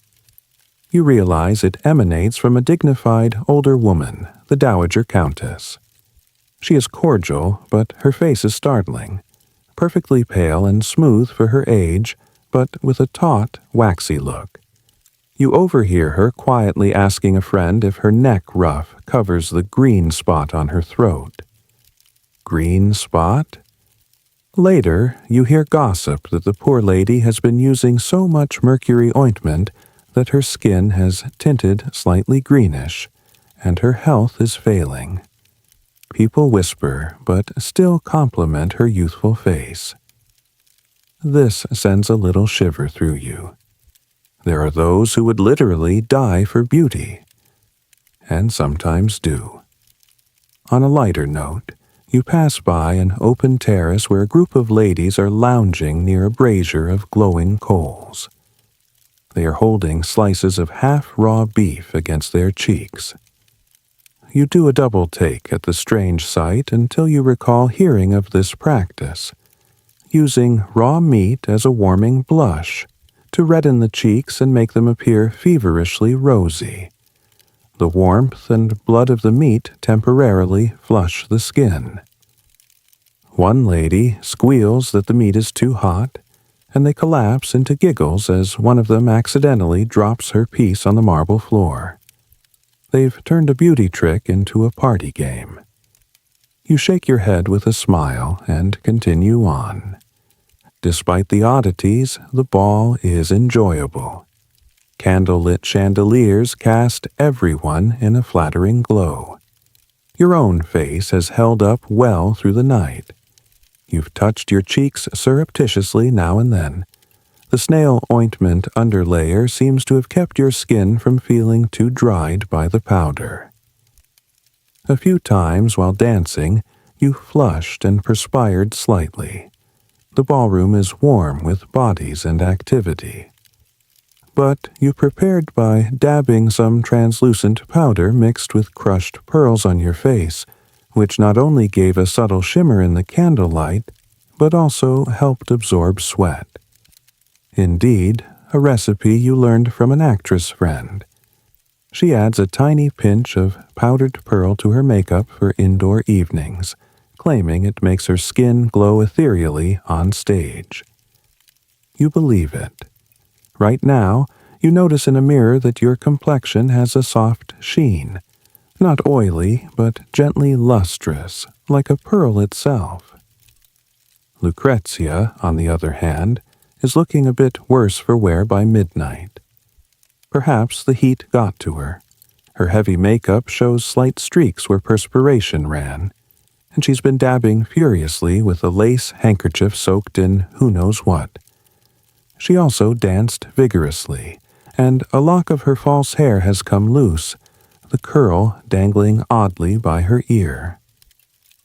You realize it emanates from a dignified older woman, the Dowager Countess. She is cordial, but her face is startling, perfectly pale and smooth for her age, but with a taut, waxy look. You overhear her quietly asking a friend if her neck ruff covers the green spot on her throat. Green spot? Later, you hear gossip that the poor lady has been using so much mercury ointment that her skin has tinted slightly greenish, and her health is failing. People whisper, but still compliment her youthful face. This sends a little shiver through you. There are those who would literally die for beauty, and sometimes do. On a lighter note, you pass by an open terrace where a group of ladies are lounging near a brazier of glowing coals. They are holding slices of half-raw beef against their cheeks. You do a double take at the strange sight until you recall hearing of this practice, using raw meat as a warming blush to redden the cheeks and make them appear feverishly rosy. The warmth and blood of the meat temporarily flush the skin. One lady squeals that the meat is too hot, and they collapse into giggles as one of them accidentally drops her piece on the marble floor. They've turned a beauty trick into a party game. You shake your head with a smile and continue on. Despite the oddities, the ball is enjoyable. Candlelit chandeliers cast everyone in a flattering glow. Your own face has held up well through the night. You've touched your cheeks surreptitiously now and then. The snail ointment underlayer seems to have kept your skin from feeling too dried by the powder. A few times while dancing, you flushed and perspired slightly. The ballroom is warm with bodies and activity. But you prepared by dabbing some translucent powder mixed with crushed pearls on your face, which not only gave a subtle shimmer in the candlelight, but also helped absorb sweat. Indeed, a recipe you learned from an actress friend. She adds a tiny pinch of powdered pearl to her makeup for indoor evenings, claiming it makes her skin glow ethereally on stage. You believe it. Right now, you notice in a mirror that your complexion has a soft sheen, not oily, but gently lustrous, like a pearl itself. Lucrezia, on the other hand, is looking a bit worse for wear by midnight. Perhaps the heat got to her. Her heavy makeup shows slight streaks where perspiration ran, and she's been dabbing furiously with a lace handkerchief soaked in who knows what. She also danced vigorously, and a lock of her false hair has come loose, the curl dangling oddly by her ear.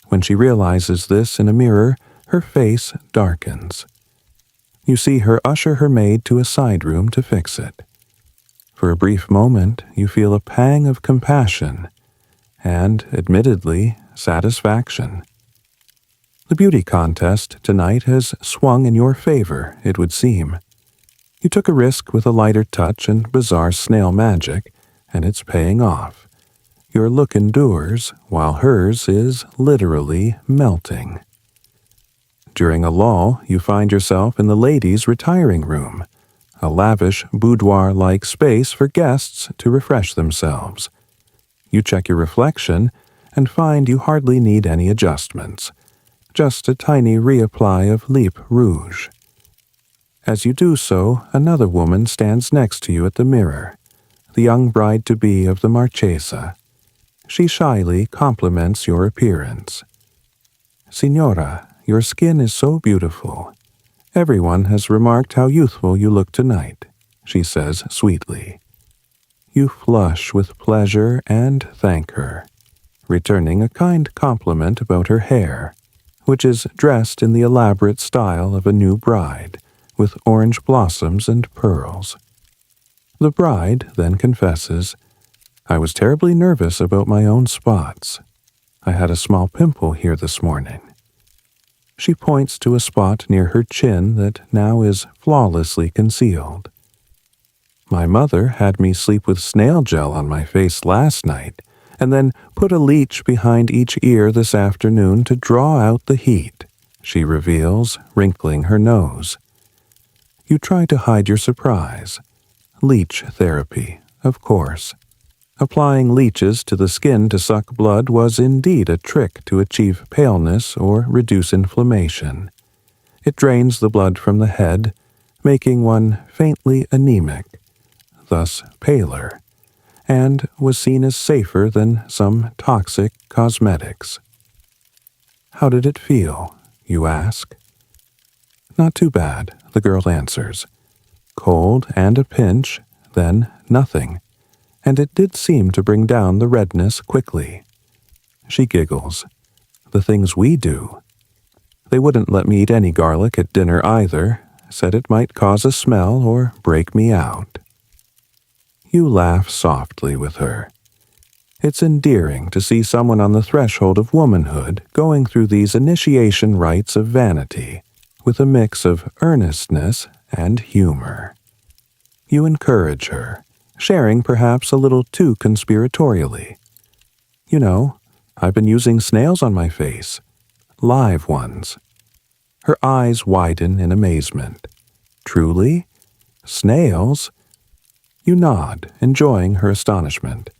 When she realizes this in a mirror, her face darkens. You see her usher her maid to a side room to fix it. For a brief moment, you feel a pang of compassion and, admittedly, satisfaction. The beauty contest tonight has swung in your favor, it would seem. You took a risk with a lighter touch and bizarre snail magic, and it's paying off. Your look endures, while hers is literally melting. During a lull, you find yourself in the ladies' retiring room, a lavish boudoir-like space for guests to refresh themselves. You check your reflection and find you hardly need any adjustments, just a tiny reapply of lip rouge. As you do so, another woman stands next to you at the mirror, the young bride-to-be of the Marchesa. She shyly compliments your appearance. "Signora, your skin is so beautiful. Everyone has remarked how youthful you look tonight," she says sweetly. You flush with pleasure and thank her, returning a kind compliment about her hair, which is dressed in the elaborate style of a new bride, with orange blossoms and pearls. The bride then confesses, "I was terribly nervous about my own spots. I had a small pimple here this morning." She points to a spot near her chin that now is flawlessly concealed. "My mother had me sleep with snail gel on my face last night, and then put a leech behind each ear this afternoon to draw out the heat," she reveals, wrinkling her nose. You try to hide your surprise. Leech therapy, of course. Applying leeches to the skin to suck blood was indeed a trick to achieve paleness or reduce inflammation. It drains the blood from the head, making one faintly anemic, thus paler, and was seen as safer than some toxic cosmetics. "How did it feel?" you ask. "Not too bad," the girl answers. "Cold and a pinch, then nothing, and it did seem to bring down the redness quickly." She giggles. "The things we do." They wouldn't let me eat any garlic at dinner either, said it might cause a smell or break me out. You laugh softly with her. It's endearing to see someone on the threshold of womanhood going through these initiation rites of vanity, with a mix of earnestness and humor. You encourage her, sharing perhaps a little too conspiratorially. "You know, I've been using snails on my face. Live ones." Her eyes widen in amazement. "Truly? Snails?" You nod, enjoying her astonishment.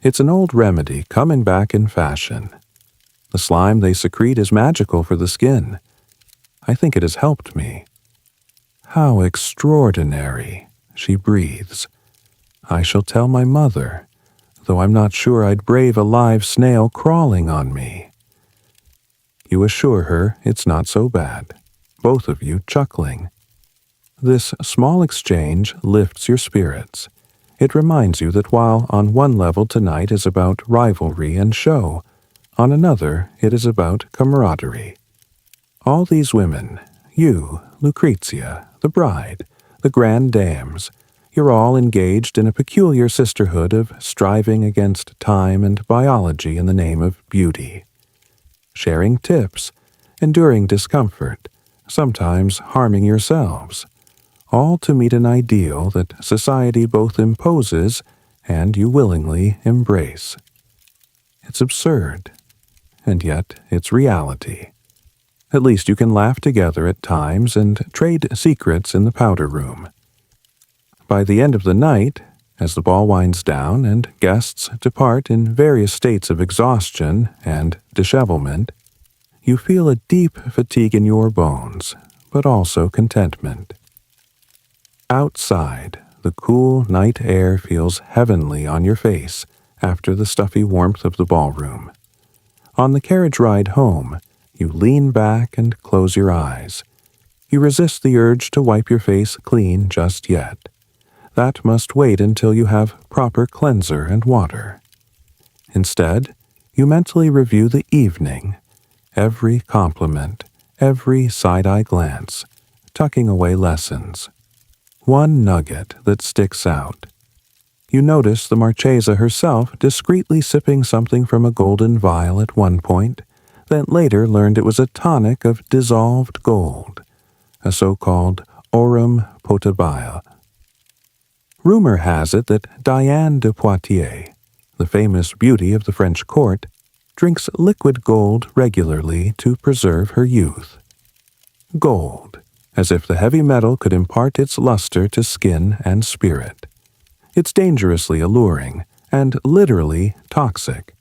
It's an old remedy coming back in fashion. The slime they secrete is magical for the skin. I think it has helped me. "How extraordinary," she breathes. "I shall tell my mother, though I'm not sure I'd brave a live snail crawling on me." You assure her it's not so bad, both of you chuckling. This small exchange lifts your spirits. It reminds you that while on one level tonight is about rivalry and show, on another it is about camaraderie. All these women, you, Lucrezia, the bride, the grand dames, you're all engaged in a peculiar sisterhood of striving against time and biology in the name of beauty. Sharing tips, enduring discomfort, sometimes harming yourselves, all to meet an ideal that society both imposes and you willingly embrace. It's absurd, and yet it's reality. At least you can laugh together at times and trade secrets in the powder room. By the end of the night, as the ball winds down and guests depart in various states of exhaustion and dishevelment, you feel a deep fatigue in your bones, but also contentment. Outside, the cool night air feels heavenly on your face after the stuffy warmth of the ballroom. On the carriage ride home, you lean back and close your eyes. You resist the urge to wipe your face clean just yet. That must wait until you have proper cleanser and water. Instead, you mentally review the evening, every compliment, every side-eye glance, tucking away lessons. One nugget that sticks out. You notice the Marchesa herself discreetly sipping something from a golden vial at one point, then later learned it was a tonic of dissolved gold, a so-called aurum potabile. Rumor has it that Diane de Poitiers, the famous beauty of the French court, drinks liquid gold regularly to preserve her youth. Gold, as if the heavy metal could impart its luster to skin and spirit. It's dangerously alluring and literally toxic.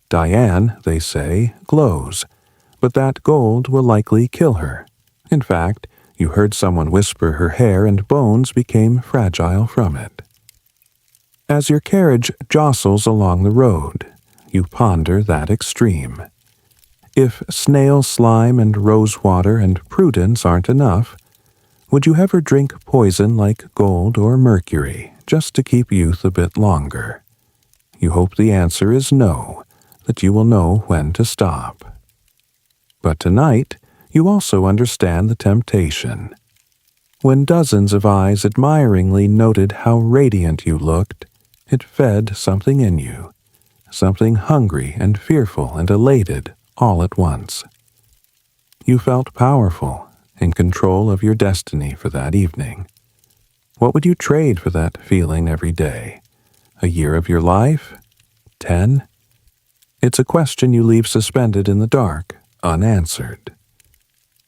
Diane, they say, glows, but that gold will likely kill her. In fact, you heard someone whisper her hair and bones became fragile from it. As your carriage jostles along the road, you ponder that extreme. If snail slime and rose water and prudence aren't enough, would you ever drink poison like gold or mercury just to keep youth a bit longer? You hope the answer is no, that you will know when to stop. But tonight, you also understand the temptation. When dozens of eyes admiringly noted how radiant you looked, it fed something in you, something hungry and fearful and elated all at once. You felt powerful, in control of your destiny for that evening. What would you trade for that feeling every day? A year of your life? 10? It's a question you leave suspended in the dark, unanswered.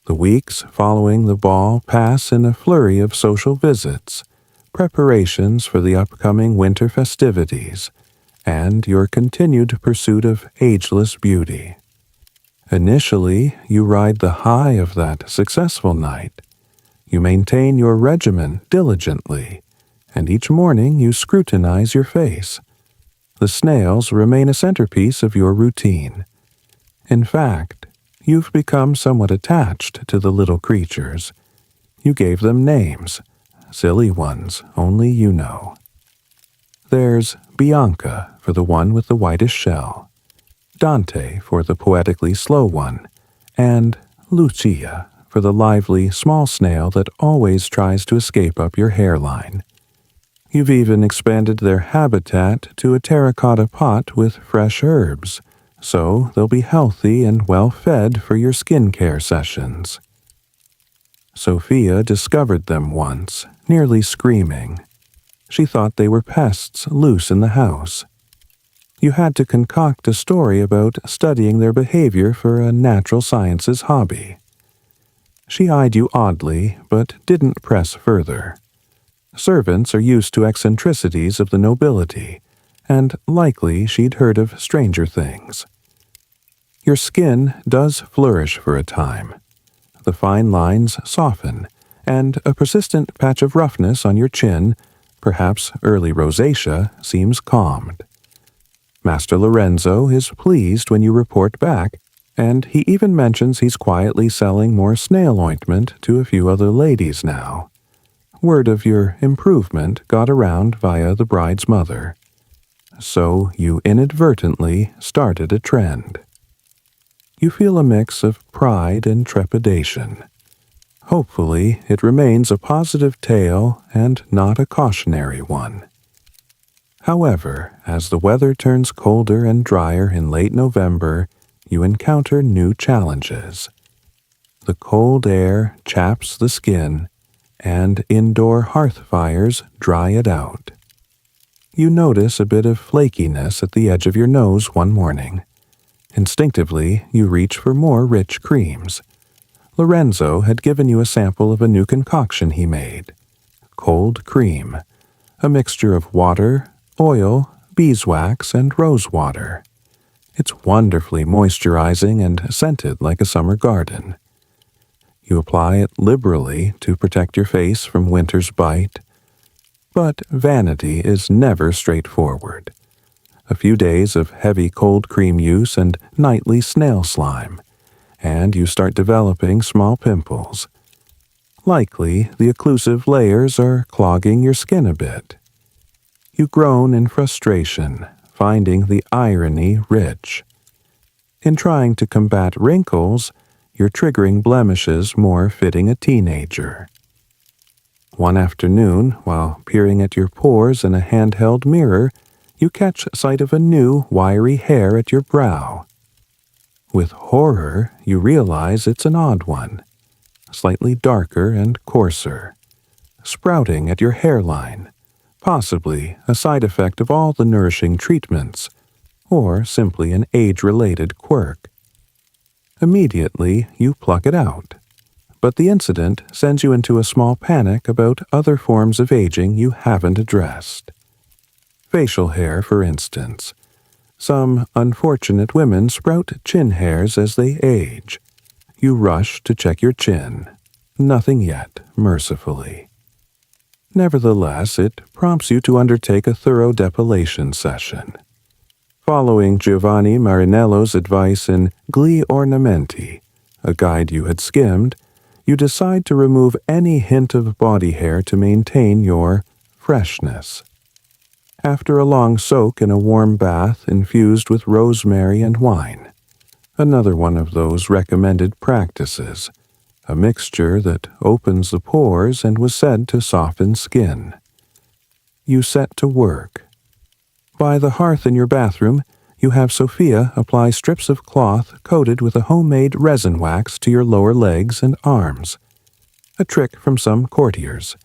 The weeks following the ball pass in a flurry of social visits, preparations for the upcoming winter festivities, and your continued pursuit of ageless beauty. Initially, you ride the high of that successful night. You maintain your regimen diligently, and each morning you scrutinize your face. The snails remain a centerpiece of your routine. In fact, you've become somewhat attached to the little creatures. You gave them names, silly ones only you know. There's Bianca for the one with the whitish shell, Dante for the poetically slow one, and Lucia for the lively small snail that always tries to escape up your hairline. You've even expanded their habitat to a terracotta pot with fresh herbs, so they'll be healthy and well-fed for your skincare sessions. Sophia discovered them once, nearly screaming. She thought they were pests loose in the house. You had to concoct a story about studying their behavior for a natural sciences hobby. She eyed you oddly, but didn't press further. Servants are used to eccentricities of the nobility, and likely she'd heard of stranger things. Your skin does flourish for a time. The fine lines soften, and a persistent patch of roughness on your chin, perhaps early rosacea, seems calmed. Master Lorenzo is pleased when you report back, and he even mentions he's quietly selling more snail ointment to a few other ladies now. Word of your improvement got around via the bride's mother. So you inadvertently started a trend. You feel a mix of pride and trepidation. Hopefully, it remains a positive tale and not a cautionary one. However, as the weather turns colder and drier in late November, you encounter new challenges. The cold air chaps the skin, and indoor hearth fires dry it out. You notice a bit of flakiness at the edge of your nose one morning. Instinctively, you reach for more rich creams. Lorenzo had given you a sample of a new concoction he made. Cold cream, a mixture of water, oil, beeswax, and rose water. It's wonderfully moisturizing and scented like a summer garden. You apply it liberally to protect your face from winter's bite. But vanity is never straightforward. A few days of heavy cold cream use and nightly snail slime, and you start developing small pimples. Likely, the occlusive layers are clogging your skin a bit. You groan in frustration, finding the irony rich. In trying to combat wrinkles, you're triggering blemishes more fitting a teenager. One afternoon, while peering at your pores in a handheld mirror, you catch sight of a new, wiry hair at your brow. With horror, you realize it's an odd one, slightly darker and coarser, sprouting at your hairline, possibly a side effect of all the nourishing treatments, or simply an age-related quirk. Immediately, you pluck it out, but the incident sends you into a small panic about other forms of aging you haven't addressed. Facial hair, for instance. Some unfortunate women sprout chin hairs as they age. You rush to check your chin. Nothing yet, mercifully. Nevertheless, it prompts you to undertake a thorough depilation session. Following Giovanni Marinello's advice in Gli Ornamenti, a guide you had skimmed, you decide to remove any hint of body hair to maintain your freshness. After a long soak in a warm bath infused with rosemary and wine, another one of those recommended practices, a mixture that opens the pores and was said to soften skin. You set to work. By the hearth in your bathroom, you have Sophia apply strips of cloth coated with a homemade resin wax to your lower legs and arms. A trick from some courtiers.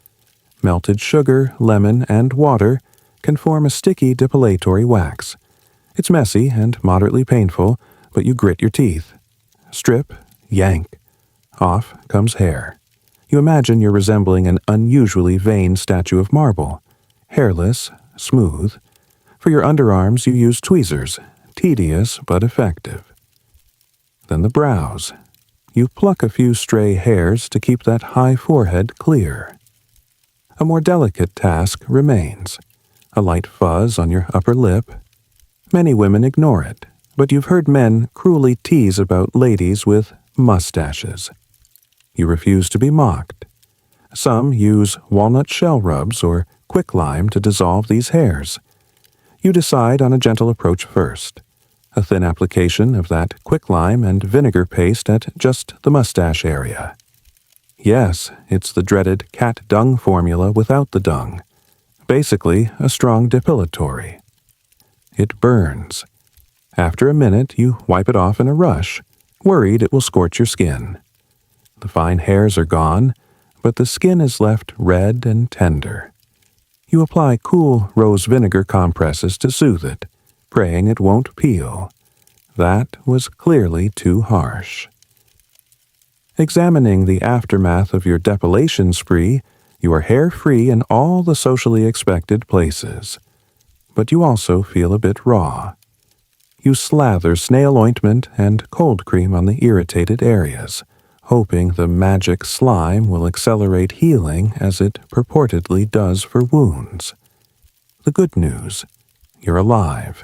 Melted sugar, lemon, and water can form a sticky depilatory wax. It's messy and moderately painful, but you grit your teeth. Strip, yank. Off comes hair. You imagine you're resembling an unusually vain statue of marble. Hairless, smooth. For your underarms you use tweezers, tedious but effective. Then the brows. You pluck a few stray hairs to keep that high forehead clear. A more delicate task remains. A light fuzz on your upper lip. Many women ignore it, but you've heard men cruelly tease about ladies with mustaches. You refuse to be mocked. Some use walnut shell rubs or quicklime to dissolve these hairs. You decide on a gentle approach first. A thin application of that quicklime and vinegar paste at just the mustache area. Yes, it's the dreaded cat dung formula without the dung. Basically, a strong depilatory. It burns. After a minute, you wipe it off in a rush, worried it will scorch your skin. The fine hairs are gone, but the skin is left red and tender. You apply cool rose vinegar compresses to soothe it, praying it won't peel. That was clearly too harsh. Examining the aftermath of your depilation spree, you are hair-free in all the socially expected places. But you also feel a bit raw. You slather snail ointment and cold cream on the irritated areas, hoping the magic slime will accelerate healing as it purportedly does for wounds. The good news, you're alive.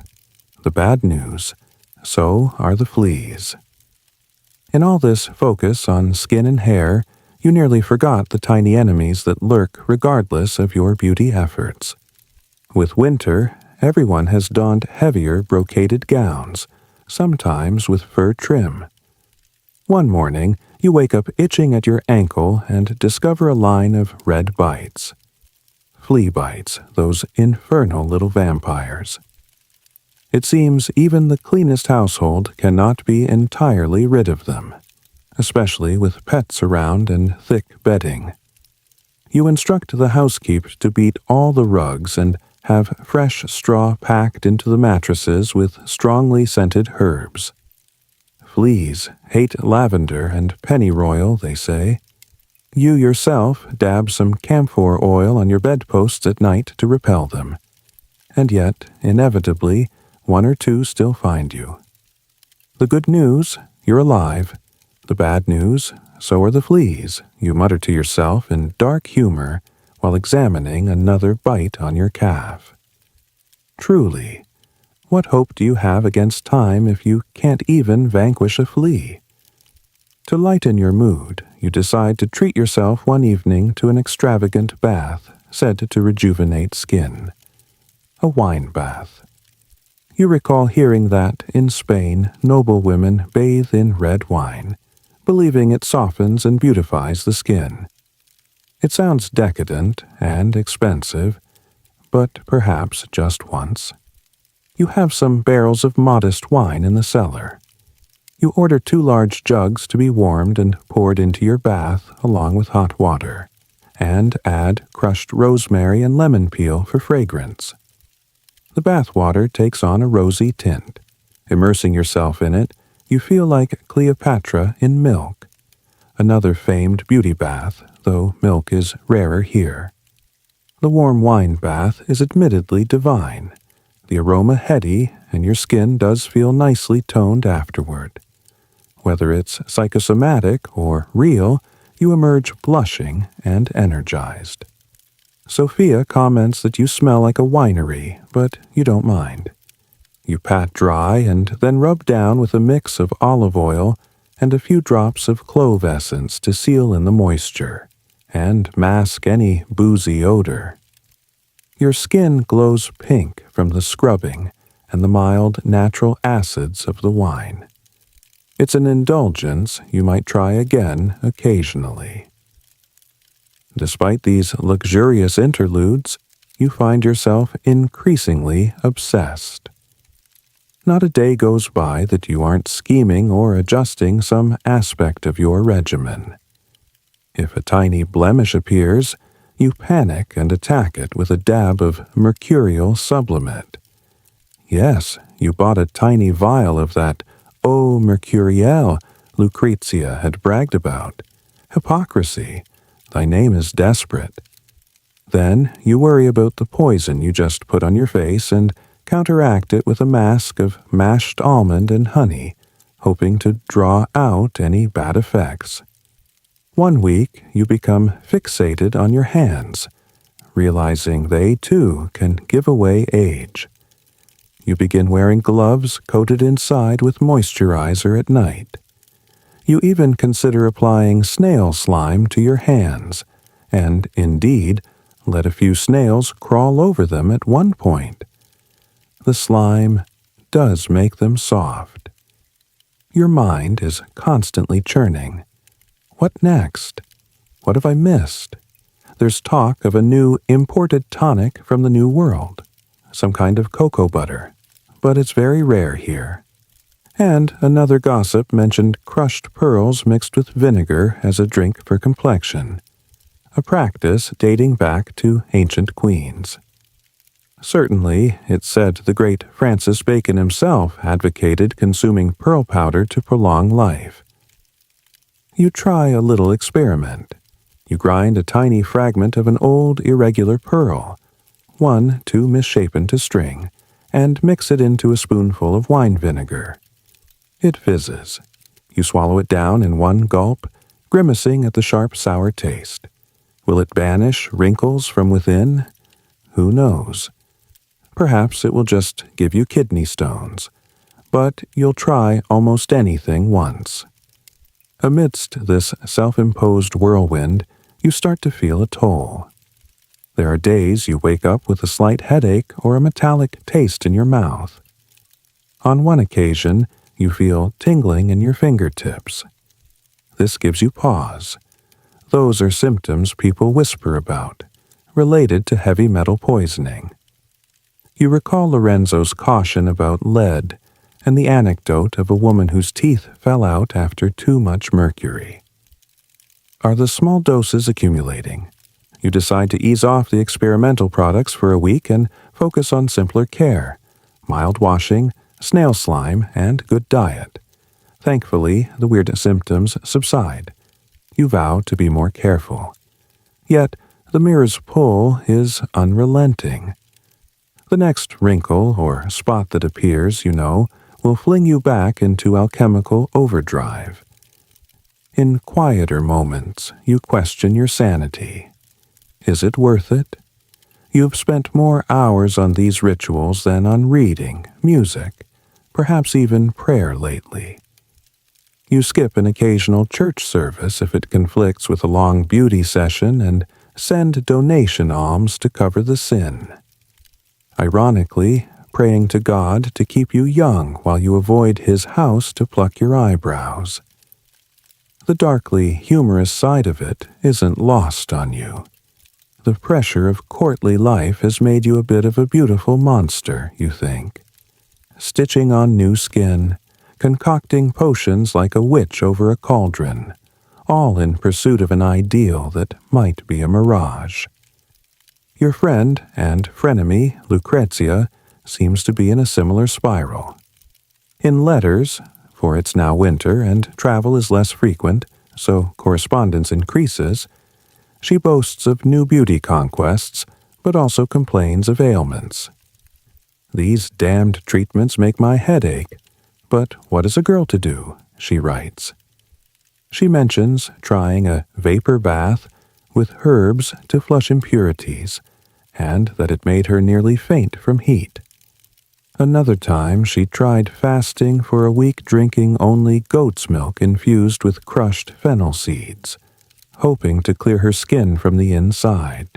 The bad news, so are the fleas. In all this focus on skin and hair, you nearly forgot the tiny enemies that lurk regardless of your beauty efforts. With winter, everyone has donned heavier brocaded gowns, sometimes with fur trim. One morning, you wake up itching at your ankle and discover a line of red bites. Flea bites, those infernal little vampires. It seems even the cleanest household cannot be entirely rid of them, especially with pets around and thick bedding. You instruct the housekeep to beat all the rugs and have fresh straw packed into the mattresses with strongly scented herbs. Fleas hate lavender and pennyroyal, they say. You yourself dab some camphor oil on your bedposts at night to repel them. And yet, inevitably, one or two still find you. The good news, you're alive. The bad news, so are the fleas, you mutter to yourself in dark humor while examining another bite on your calf. Truly, what hope do you have against time if you can't even vanquish a flea? To lighten your mood, you decide to treat yourself one evening to an extravagant bath said to rejuvenate skin. A wine bath. You recall hearing that, in Spain, noble women bathe in red wine, believing it softens and beautifies the skin. It sounds decadent and expensive, but perhaps just once. You have some barrels of modest wine in the cellar. You order 2 large jugs to be warmed and poured into your bath along with hot water, and add crushed rosemary and lemon peel for fragrance. The bath water takes on a rosy tint. Immersing yourself in it, you feel like Cleopatra in milk. Another famed beauty bath, though milk is rarer here. The warm wine bath is admittedly divine. The aroma heady, and your skin does feel nicely toned afterward. Whether it's psychosomatic or real, you emerge blushing and energized. Sophia comments that you smell like a winery, but you don't mind. You pat dry and then rub down with a mix of olive oil and a few drops of clove essence to seal in the moisture and mask any boozy odor. Your skin glows pink from the scrubbing and the mild natural acids of the wine. It's an indulgence you might try again occasionally. Despite these luxurious interludes, you find yourself increasingly obsessed. Not a day goes by that you aren't scheming or adjusting some aspect of your regimen. If a tiny blemish appears, you panic and attack it with a dab of mercurial sublimate. Yes, you bought a tiny vial of that eau mercurielle Lucrezia had bragged about. Hypocrisy. Thy name is desperate. Then you worry about the poison you just put on your face and counteract it with a mask of mashed almond and honey, hoping to draw out any bad effects. One week you become fixated on your hands, realizing they, too, can give away age. You begin wearing gloves coated inside with moisturizer at night. You even consider applying snail slime to your hands, and, indeed, let a few snails crawl over them at one point. The slime does make them soft. Your mind is constantly churning. What next? What have I missed? There's talk of a new imported tonic from the New World, some kind of cocoa butter, but it's very rare here. And another gossip mentioned crushed pearls mixed with vinegar as a drink for complexion, a practice dating back to ancient queens. Certainly, it's said the great Francis Bacon himself advocated consuming pearl powder to prolong life. You try a little experiment. You grind a tiny fragment of an old irregular pearl, one too misshapen to string, and mix it into a spoonful of wine vinegar. It fizzes. You swallow it down in one gulp, grimacing at the sharp, sour taste. Will it banish wrinkles from within? Who knows? Perhaps it will just give you kidney stones, but you'll try almost anything once. Amidst this self-imposed whirlwind, you start to feel a toll. There are days you wake up with a slight headache or a metallic taste in your mouth. On one occasion, you feel tingling in your fingertips. This gives you pause. Those are symptoms people whisper about, related to heavy metal poisoning. You recall Lorenzo's caution about lead and the anecdote of a woman whose teeth fell out after too much mercury. Are the small doses accumulating? You decide to ease off the experimental products for a week and focus on simpler care, mild washing, snail slime, and good diet. Thankfully, the weird symptoms subside. You vow to be more careful. Yet, the mirror's pull is unrelenting. The next wrinkle or spot that appears, will fling you back into alchemical overdrive. In quieter moments, you question your sanity. Is it worth it? You've spent more hours on these rituals than on reading, music, perhaps even prayer lately. You skip an occasional church service if it conflicts with a long beauty session and send donation alms to cover the sin. Ironically, praying to God to keep you young while you avoid His house to pluck your eyebrows. The darkly humorous side of it isn't lost on you. The pressure of courtly life has made you a bit of a beautiful monster, you think. Stitching on new skin, concocting potions like a witch over a cauldron, all in pursuit of an ideal that might be a mirage. Your friend and frenemy, Lucrezia, seems to be in a similar spiral. In letters, for it's now winter and travel is less frequent, so correspondence increases, she boasts of new beauty conquests, but also complains of ailments. These damned treatments make my head ache, but what is a girl to do, she writes. She mentions trying a vapor bath with herbs to flush impurities, and that it made her nearly faint from heat. Another time she tried fasting for a week, drinking only goat's milk infused with crushed fennel seeds, hoping to clear her skin from the inside.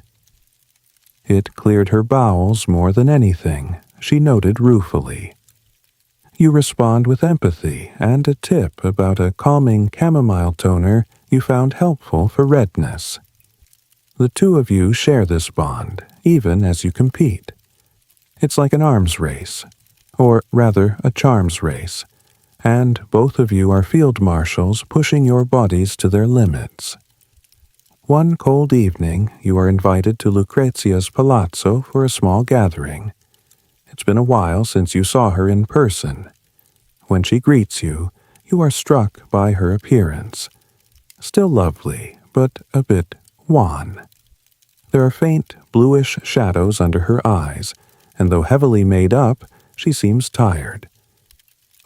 It cleared her bowels more than anything, she noted ruefully. You respond with empathy and a tip about a calming chamomile toner you found helpful for redness. The two of you share this bond, even as you compete. It's like an arms race, or rather a charms race, and both of you are field marshals pushing your bodies to their limits. One cold evening, you are invited to Lucrezia's palazzo for a small gathering. It's been a while since you saw her in person. When she greets you, you are struck by her appearance. Still lovely, but a bit wan. There are faint, bluish shadows under her eyes, and though heavily made up, she seems tired.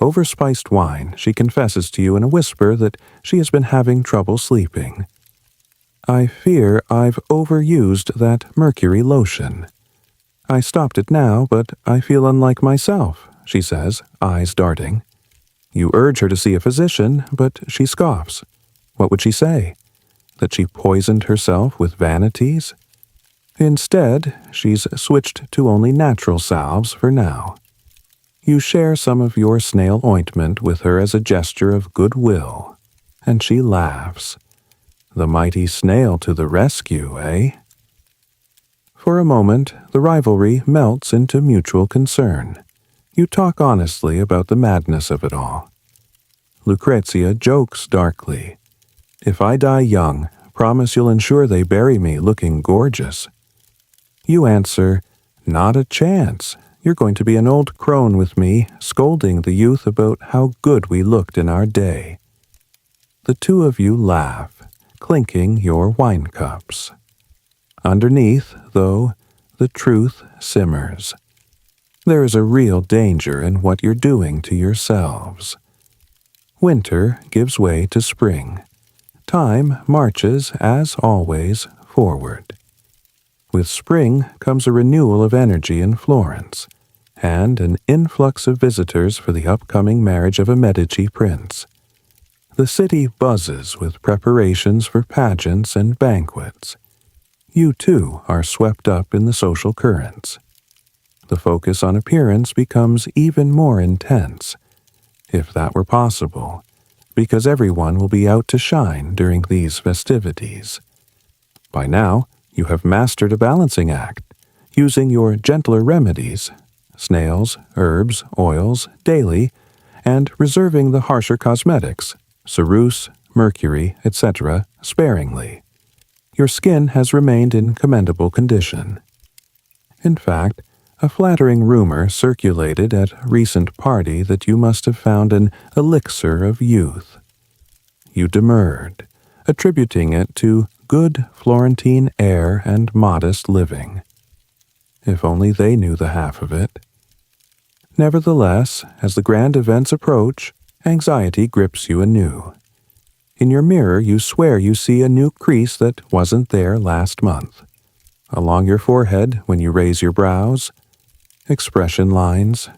Over spiced wine, she confesses to you in a whisper that she has been having trouble sleeping. I fear I've overused that mercury lotion. I stopped it now, but I feel unlike myself, she says, eyes darting. You urge her to see a physician, but she scoffs. What would she say? That she poisoned herself with vanities? Instead, she's switched to only natural salves for now. You share some of your snail ointment with her as a gesture of goodwill, and she laughs. The mighty snail to the rescue, eh? For a moment, the rivalry melts into mutual concern. You talk honestly about the madness of it all. Lucrezia jokes darkly. If I die young, promise you'll ensure they bury me looking gorgeous. You answer, not a chance. You're going to be an old crone with me, scolding the youth about how good we looked in our day. The two of you laugh, clinking your wine cups. Underneath, though, the truth simmers. There is a real danger in what you're doing to yourselves. Winter gives way to spring. Time marches, as always, forward. With spring comes a renewal of energy in Florence, and an influx of visitors for the upcoming marriage of a Medici prince. The city buzzes with preparations for pageants and banquets. You, too, are swept up in the social currents. The focus on appearance becomes even more intense, if that were possible, because everyone will be out to shine during these festivities. By now, you have mastered a balancing act, using your gentler remedies, snails, herbs, oils, daily, and reserving the harsher cosmetics, ceruse, mercury, etc., sparingly. Your skin has remained in commendable condition. In fact, a flattering rumor circulated at a recent party that you must have found an elixir of youth. You demurred, attributing it to good Florentine air and modest living. If only they knew the half of it. Nevertheless, as the grand events approach, anxiety grips you anew. In your mirror you swear you see a new crease that wasn't there last month. Along your forehead, when you raise your brows, expression lines,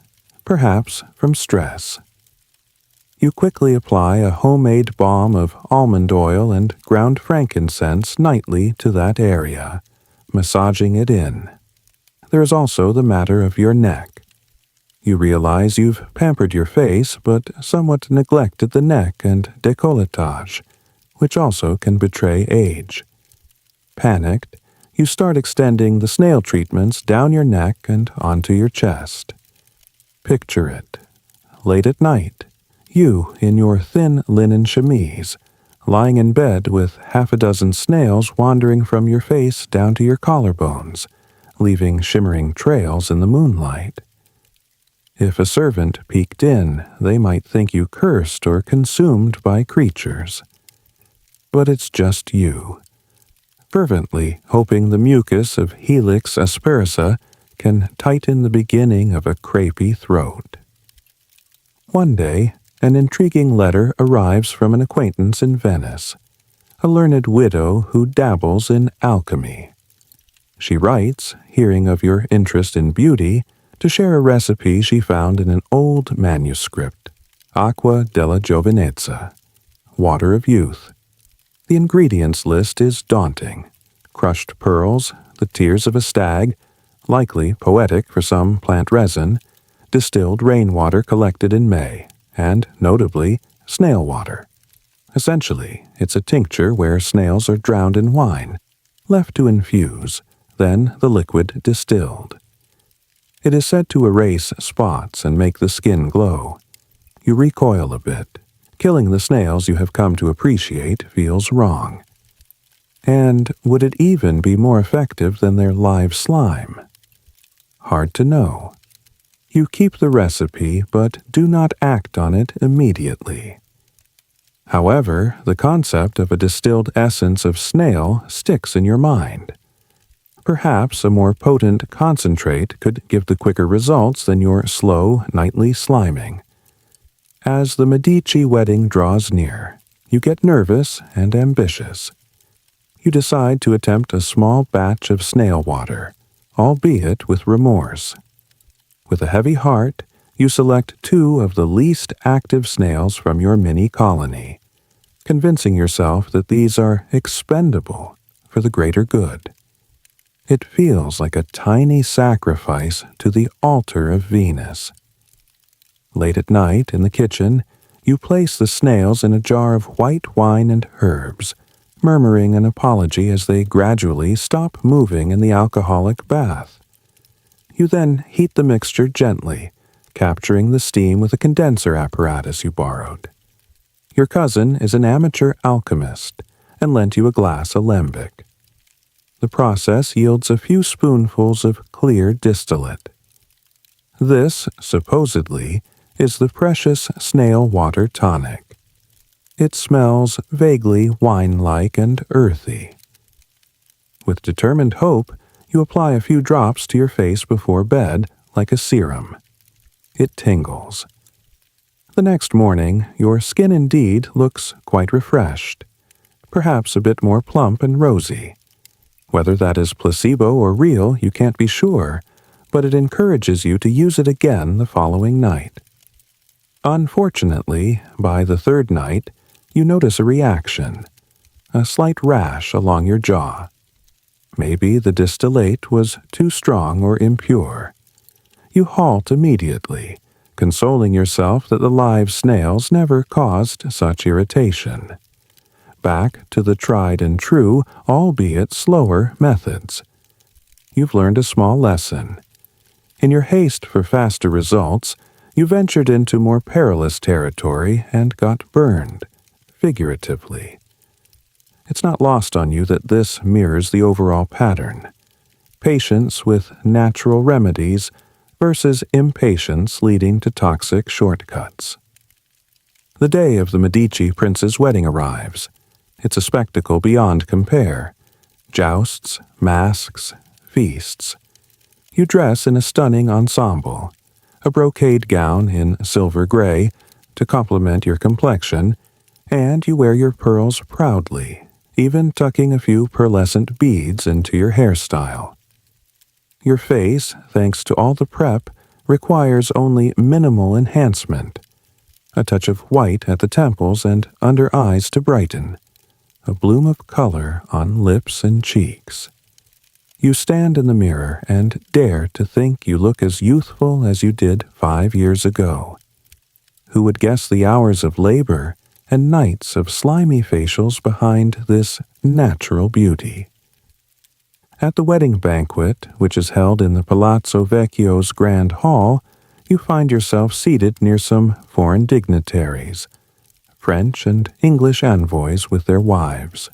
perhaps from stress. You quickly apply a homemade balm of almond oil and ground frankincense nightly to that area, massaging it in. There is also the matter of your neck. You realize you've pampered your face, but somewhat neglected the neck and décolletage, which also can betray age. Panicked, you start extending the snail treatments down your neck and onto your chest. Picture it. Late at night, you in your thin linen chemise, lying in bed with half a dozen snails wandering from your face down to your collarbones, leaving shimmering trails in the moonlight. If a servant peeked in, they might think you cursed or consumed by creatures. But it's just you, fervently hoping the mucus of Helix aspersa can tighten the beginning of a crepey throat. One day, an intriguing letter arrives from an acquaintance in Venice, a learned widow who dabbles in alchemy. She writes, hearing of your interest in beauty, to share a recipe she found in an old manuscript, Acqua della Giovinezza, water of youth. The ingredients list is daunting. Crushed pearls, the tears of a stag, likely poetic for some plant resin, distilled rainwater collected in May, and, notably, snail water. Essentially, it's a tincture where snails are drowned in wine, left to infuse, then the liquid distilled. It is said to erase spots and make the skin glow. You recoil a bit. Killing the snails you have come to appreciate feels wrong. And would it even be more effective than their live slime? Hard to know. You keep the recipe, but do not act on it immediately. However, the concept of a distilled essence of snail sticks in your mind. Perhaps a more potent concentrate could give the quicker results than your slow, nightly sliming. As the Medici wedding draws near, you get nervous and ambitious. you decide to attempt a small batch of snail water, albeit with remorse. With a heavy heart, you select 2 of the least active snails from your mini colony, convincing yourself that these are expendable for the greater good. It feels like a tiny sacrifice to the altar of Venus. Late at night, in the kitchen, you place the snails in a jar of white wine and herbs, murmuring an apology as they gradually stop moving in the alcoholic bath. You then heat the mixture gently, capturing the steam with a condenser apparatus you borrowed. Your cousin is an amateur alchemist and lent you a glass alembic. The process yields a few spoonfuls of clear distillate. This, supposedly, is the precious snail water tonic. It smells vaguely wine-like and earthy. With determined hope, you apply a few drops to your face before bed like a serum. It tingles. The next morning, your skin indeed looks quite refreshed, perhaps a bit more plump and rosy. Whether that is placebo or real, you can't be sure, but it encourages you to use it again the following night. Unfortunately, by the 3rd night, you notice a reaction, a slight rash along your jaw. Maybe the distillate was too strong or impure. You halt immediately, consoling yourself that the live snails never caused such irritation. Back to the tried and true, albeit slower, methods. You've learned a small lesson. In your haste for faster results, you ventured into more perilous territory and got burned, figuratively. It's not lost on you that this mirrors the overall pattern. Patience with natural remedies versus impatience leading to toxic shortcuts. The day of the Medici prince's wedding arrives. It's a spectacle beyond compare. Jousts, masks, feasts. You dress in a stunning ensemble, a brocade gown in silver gray to complement your complexion, and you wear your pearls proudly, even tucking a few pearlescent beads into your hairstyle. Your face, thanks to all the prep, requires only minimal enhancement. A touch of white at the temples and under eyes to brighten. A bloom of color on lips and cheeks. You stand in the mirror and dare to think you look as youthful as you did 5 years ago. Who would guess the hours of labor and nights of slimy facials behind this natural beauty? At the wedding banquet, which is held in the Palazzo Vecchio's Grand Hall, you find yourself seated near some foreign dignitaries, French and English envoys with their wives.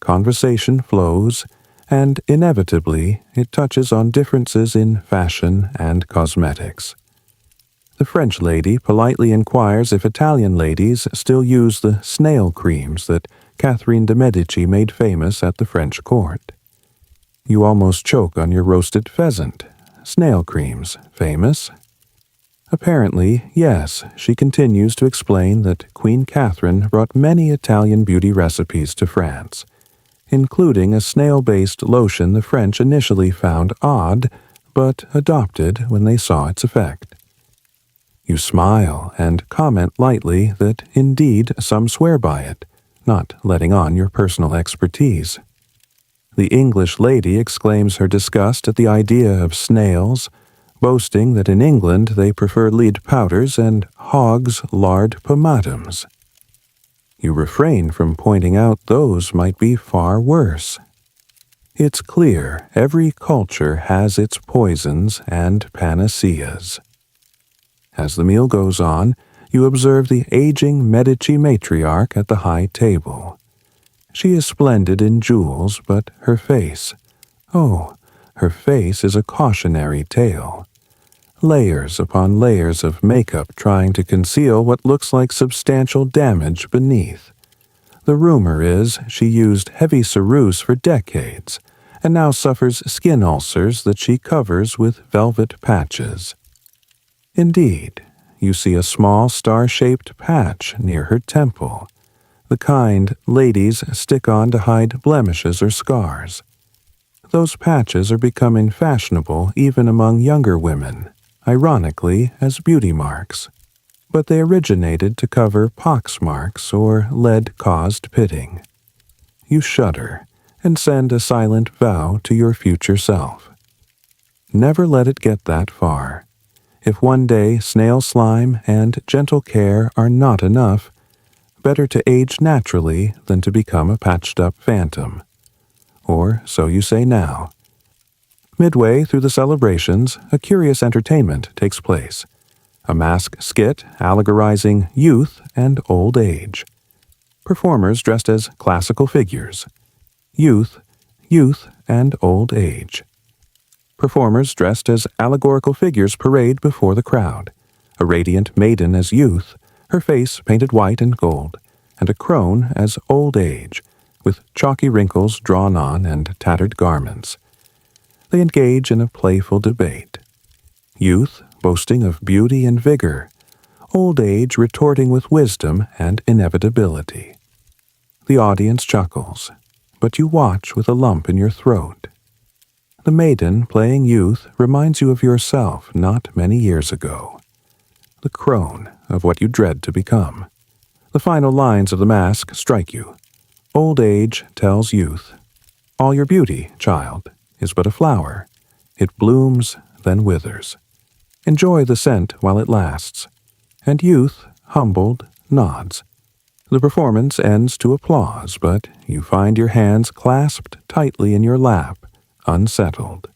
Conversation flows, and inevitably it touches on differences in fashion and cosmetics. The French lady politely inquires if Italian ladies still use the snail creams that Catherine de' Medici made famous at the French court. You almost choke on your roasted pheasant. Snail creams, famous? Apparently, yes, she continues to explain that Queen Catherine brought many Italian beauty recipes to France, including a snail-based lotion the French initially found odd, but adopted when they saw its effect. You smile and comment lightly that indeed some swear by it, not letting on your personal expertise. The English lady exclaims her disgust at the idea of snails, boasting that in England they prefer lead powders and hog's lard pomatums. You refrain from pointing out those might be far worse. It's clear every culture has its poisons and panaceas. As the meal goes on, you observe the aging Medici matriarch at the high table. She is splendid in jewels, but her face, her face is a cautionary tale. Layers upon layers of makeup trying to conceal what looks like substantial damage beneath. The rumor is she used heavy ceruse for decades, and now suffers skin ulcers that she covers with velvet patches. Indeed, you see a small star-shaped patch near her temple, the kind ladies stick on to hide blemishes or scars. Those patches are becoming fashionable even among younger women, ironically as beauty marks. But they originated to cover pox marks or lead-caused pitting. You shudder and send a silent vow to your future self. Never let it get that far. If one day snail slime and gentle care are not enough, better to age naturally than to become a patched-up phantom. Or so you say now. Midway through the celebrations, a curious entertainment takes place. A mask skit allegorizing youth and old age. Performers dressed as classical figures. Youth, and old age. Performers dressed as allegorical figures parade before the crowd. A radiant maiden as youth, her face painted white and gold, and a crone as old age, with chalky wrinkles drawn on and tattered garments. They engage in a playful debate. Youth boasting of beauty and vigor, old age retorting with wisdom and inevitability. The audience chuckles, but you watch with a lump in your throat. The maiden playing youth reminds you of yourself not many years ago. The crone of what you dread to become. The final lines of the mask strike you. Old age tells youth, "All your beauty, child, is but a flower. It blooms, then withers. Enjoy the scent while it lasts." And youth, humbled, nods. The performance ends to applause, but you find your hands clasped tightly in your lap, unsettled.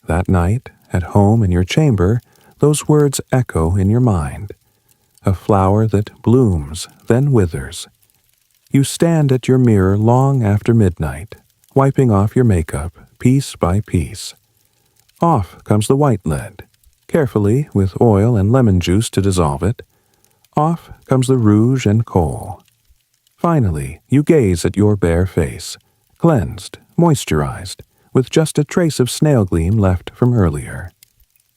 That night, at home in your chamber, those words echo in your mind. A flower that blooms, then withers. You stand at your mirror long after midnight, wiping off your makeup, piece by piece. Off comes the white lead, carefully with oil and lemon juice to dissolve it. Off comes the rouge and kohl. Finally, you gaze at your bare face, cleansed, moisturized, with just a trace of snail gleam left from earlier.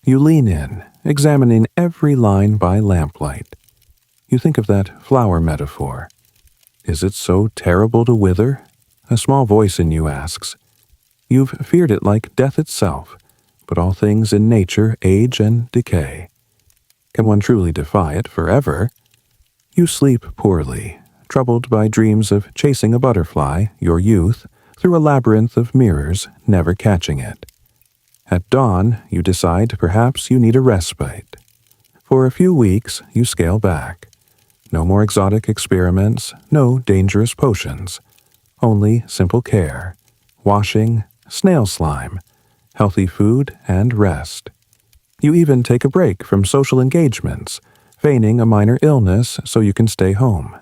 You lean in, examining every line by lamplight. You think of that flower metaphor. Is it so terrible to wither? A small voice in you asks. You've feared it like death itself, but all things in nature age and decay. Can one truly defy it forever? You sleep poorly, troubled by dreams of chasing a butterfly, your youth, through a labyrinth of mirrors, never catching it. At dawn, you decide perhaps you need a respite. For a few weeks, you scale back. No more exotic experiments, no dangerous potions. Only simple care, washing, snail slime, healthy food, and rest. You even take a break from social engagements, feigning a minor illness so you can stay home.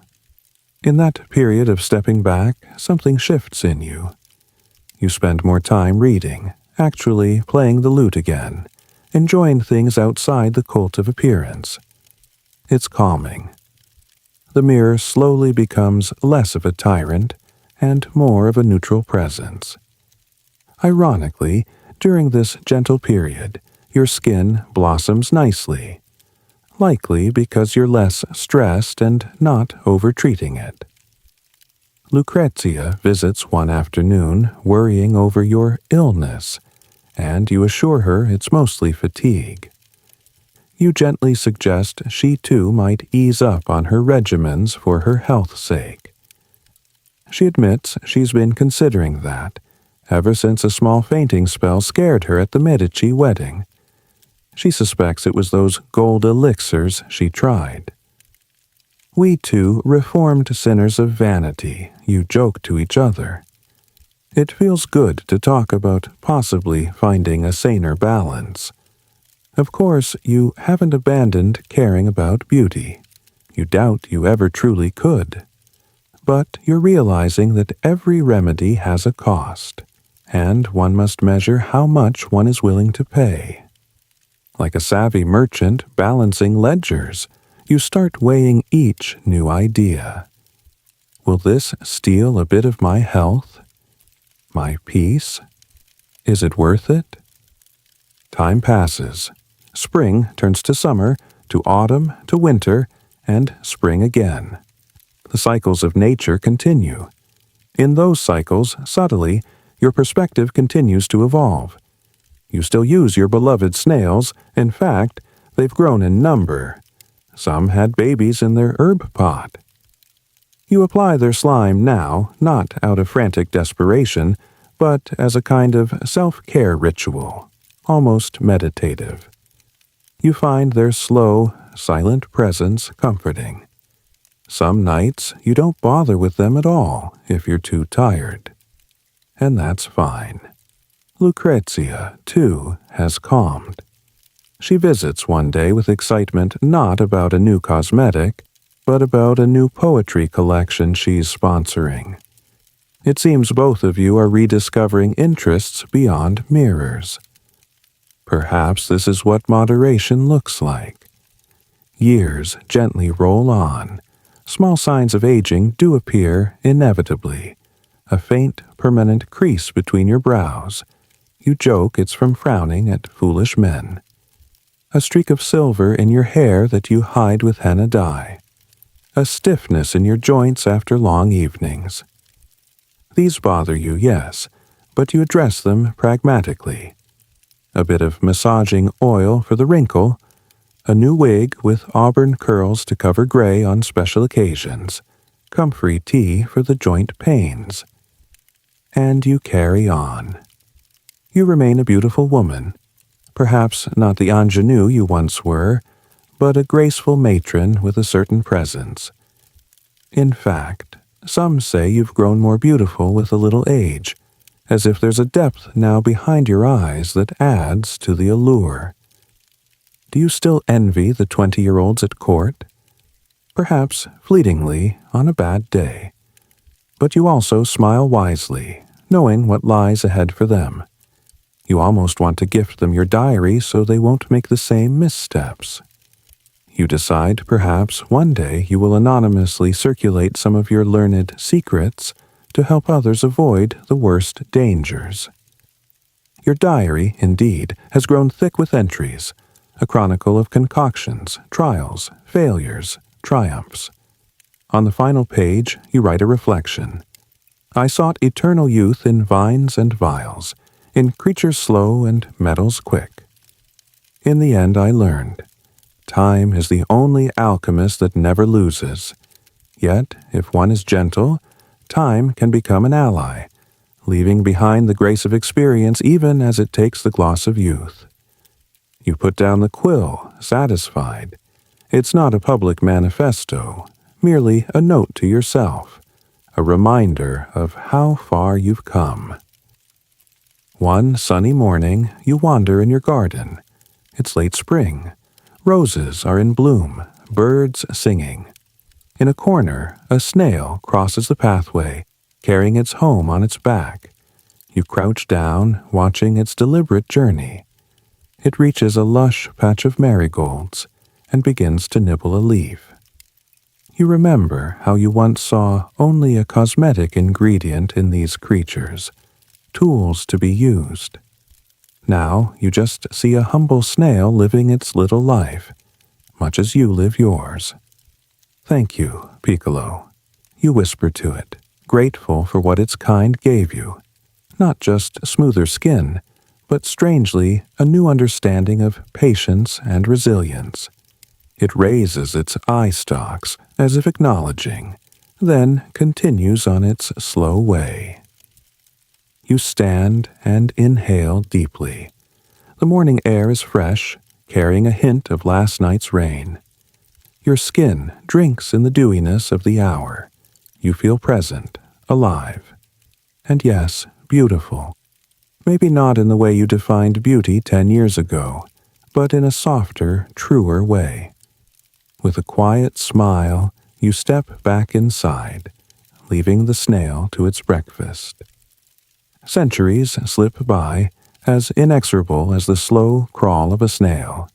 In that period of stepping back, something shifts in you. You spend more time reading, actually playing the lute again, enjoying things outside the cult of appearance. It's calming. The mirror slowly becomes less of a tyrant and more of a neutral presence. Ironically, during this gentle period, your skin blossoms nicely, likely because you're less stressed and not over-treating it. Lucrezia visits one afternoon, worrying over your illness, and you assure her it's mostly fatigue. You gently suggest she too might ease up on her regimens for her health's sake. She admits she's been considering that, ever since a small fainting spell scared her at the Medici wedding. She suspects it was those gold elixirs she tried. We two reformed sinners of vanity, you joke to each other. It feels good to talk about possibly finding a saner balance. Of course, you haven't abandoned caring about beauty. You doubt you ever truly could. But you're realizing that every remedy has a cost, and one must measure how much one is willing to pay. Like a savvy merchant balancing ledgers, you start weighing each new idea. Will this steal a bit of my health? My peace? Is it worth it? Time passes. Spring turns to summer, to autumn, to winter, and spring again. The cycles of nature continue. In those cycles, subtly, your perspective continues to evolve. You still use your beloved snails. In fact, they've grown in number. Some had babies in their herb pot. You apply their slime now, not out of frantic desperation, but as a kind of self-care ritual, almost meditative. You find their slow, silent presence comforting. Some nights you don't bother with them at all if you're too tired. And that's fine. Lucrezia, too, has calmed. She visits one day with excitement not about a new cosmetic, but about a new poetry collection she's sponsoring. It seems both of you are rediscovering interests beyond mirrors. Perhaps this is what moderation looks like. Years gently roll on. Small signs of aging do appear inevitably. A faint, permanent crease between your brows. You joke it's from frowning at foolish men. A streak of silver in your hair that you hide with henna dye. A stiffness in your joints after long evenings. These bother you, yes, but you address them pragmatically. A bit of massaging oil for the wrinkle, a new wig with auburn curls to cover gray on special occasions, comfrey tea for the joint pains. And you carry on. You remain a beautiful woman, perhaps not the ingenue you once were, but a graceful matron with a certain presence. In fact, some say you've grown more beautiful with a little age, as if there's a depth now behind your eyes that adds to the allure. Do you still envy the 20-year-olds at court? Perhaps fleetingly on a bad day. But you also smile wisely, knowing what lies ahead for them. You almost want to gift them your diary so they won't make the same missteps. You decide perhaps one day you will anonymously circulate some of your learned secrets to help others avoid the worst dangers. Your diary, indeed, has grown thick with entries, a chronicle of concoctions, trials, failures, triumphs. On the final page, you write a reflection. I sought eternal youth in vines and vials, in creatures slow and metals quick. In the end I learned. Time is the only alchemist that never loses. Yet, if one is gentle, time can become an ally, leaving behind the grace of experience even as it takes the gloss of youth. You put down the quill, satisfied. It's not a public manifesto, merely a note to yourself, a reminder of how far you've come. One sunny morning, you wander in your garden. It's late spring. Roses are in bloom, birds singing. In a corner, a snail crosses the pathway, carrying its home on its back. You crouch down, watching its deliberate journey. It reaches a lush patch of marigolds and begins to nibble a leaf. You remember how you once saw only a cosmetic ingredient in these creatures, tools to be used. Now you just see a humble snail living its little life, much as you live yours. Thank you, Piccolo. You whisper to it, grateful for what its kind gave you. Not just smoother skin, but strangely a new understanding of patience and resilience. It raises its eye stalks as if acknowledging, then continues on its slow way. You stand and inhale deeply. The morning air is fresh, carrying a hint of last night's rain. Your skin drinks in the dewiness of the hour. You feel present, alive. And yes, beautiful. Maybe not in the way you defined beauty 10 years ago, but in a softer, truer way. With a quiet smile, you step back inside, leaving the snail to its breakfast. Centuries slip by, as inexorable as the slow crawl of a snail.